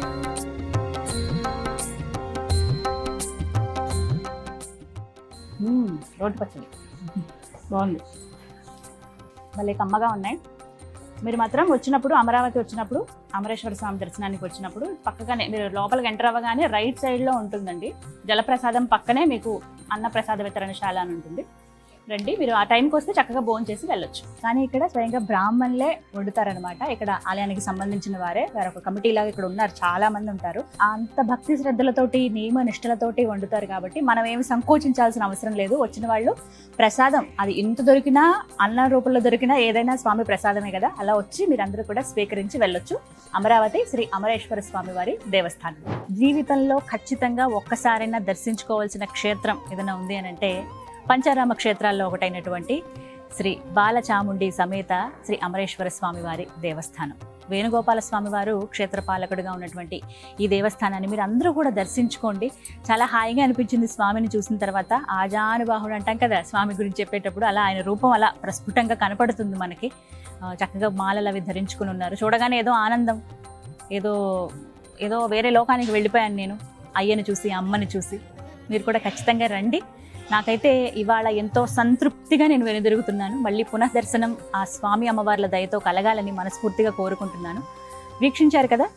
రోటి పచ్చడి బాగుంది, భలే కమ్మగా ఉన్నాయి. మీరు మాత్రం వచ్చినప్పుడు అమరావతి వచ్చినప్పుడు అమరేశ్వర స్వామి దర్శనానికి వచ్చినప్పుడు పక్కగానే మీరు లోపలికి ఎంటర్ అవ్వగానే రైట్ సైడ్లో ఉంటుందండి జలప్రసాదం పక్కనే మీకు అన్నప్రసాద వితరణశాల అని ఉంటుంది. రండి, మీరు ఆ టైంకి వస్తే చక్కగా భోజనం చేసి వెళ్ళొచ్చు. కానీ ఇక్కడ స్వయంగా బ్రాహ్మణులే వండుతారనమాట. ఇక్కడ ఆలయానికి సంబంధించిన వారే వేరొక కమిటీ లాగా ఇక్కడ ఉన్నారు, చాలా మంది ఉంటారు. అంత భక్తి శ్రద్ధలతోటి నియమ నిష్ఠలతోటి వండుతారు కాబట్టి మనం ఏమి సంకోచించాల్సిన అవసరం లేదు. వచ్చిన వాళ్ళు ప్రసాదం అది ఇంత దొరికినా అన్న రూపంలో దొరికినా ఏదైనా స్వామి ప్రసాదమే కదా, అలా వచ్చి మీరందరూ కూడా స్వీకరించి వెళ్ళొచ్చు. అమరావతి శ్రీ అమరేశ్వర స్వామి వారి దేవస్థానం. జీవితంలో ఖచ్చితంగా ఒక్కసారైనా దర్శించుకోవాల్సిన క్షేత్రం ఏదైనా ఉంది అని అంటే పంచారామ క్షేత్రాల్లో ఒకటైనటువంటి శ్రీ బాలచాముండి సమేత శ్రీ అమరేశ్వర స్వామి వారి దేవస్థానం. వేణుగోపాల స్వామి వారు క్షేత్రపాలకుడిగా ఉన్నటువంటి ఈ దేవస్థానాన్ని మీరు అందరూ కూడా దర్శించుకోండి. చాలా హాయిగా అనిపించింది స్వామిని చూసిన తర్వాత. ఆజానుబాహుడు అంటాం కదా స్వామి గురించి చెప్పేటప్పుడు, అలా ఆయన రూపం అలా ప్రస్ఫుటంగా కనపడుతుంది మనకి. చక్కగా మాలలు అవి ధరించుకుని ఉన్నారు. చూడగానే ఏదో ఆనందం, ఏదో వేరే లోకానికి వెళ్ళిపోయాను నేను అయ్యని చూసి, అమ్మని చూసి. మీరు కూడా ఖచ్చితంగా రండి. నాకైతే ఇవాళ ఎంతో సంతృప్తిగా నేను వెనుదిరుగుతున్నాను. మళ్ళీ పునఃదర్శనం ఆ స్వామి అమ్మవార్ల దయతో కలగాలని మనస్ఫూర్తిగా కోరుకుంటున్నాను. వీక్షించారు కదా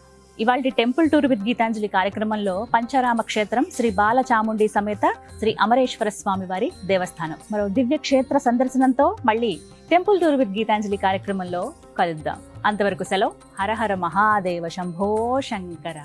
ఇవాళ టెంపుల్ టూర్ విత్ గీతాంజలి కార్యక్రమంలో పంచారామ క్షేత్రం శ్రీ బాలచాముండి సమేత శ్రీ అమరేశ్వర స్వామి వారి దేవస్థానం. మరో దివ్య క్షేత్ర సందర్శనంతో మళ్ళీ టెంపుల్ టూర్ విత్ గీతాంజలి కార్యక్రమంలో కలుద్దాం. అంతవరకు సెలవు. హర హర మహాదేవ, శంభో శంకర.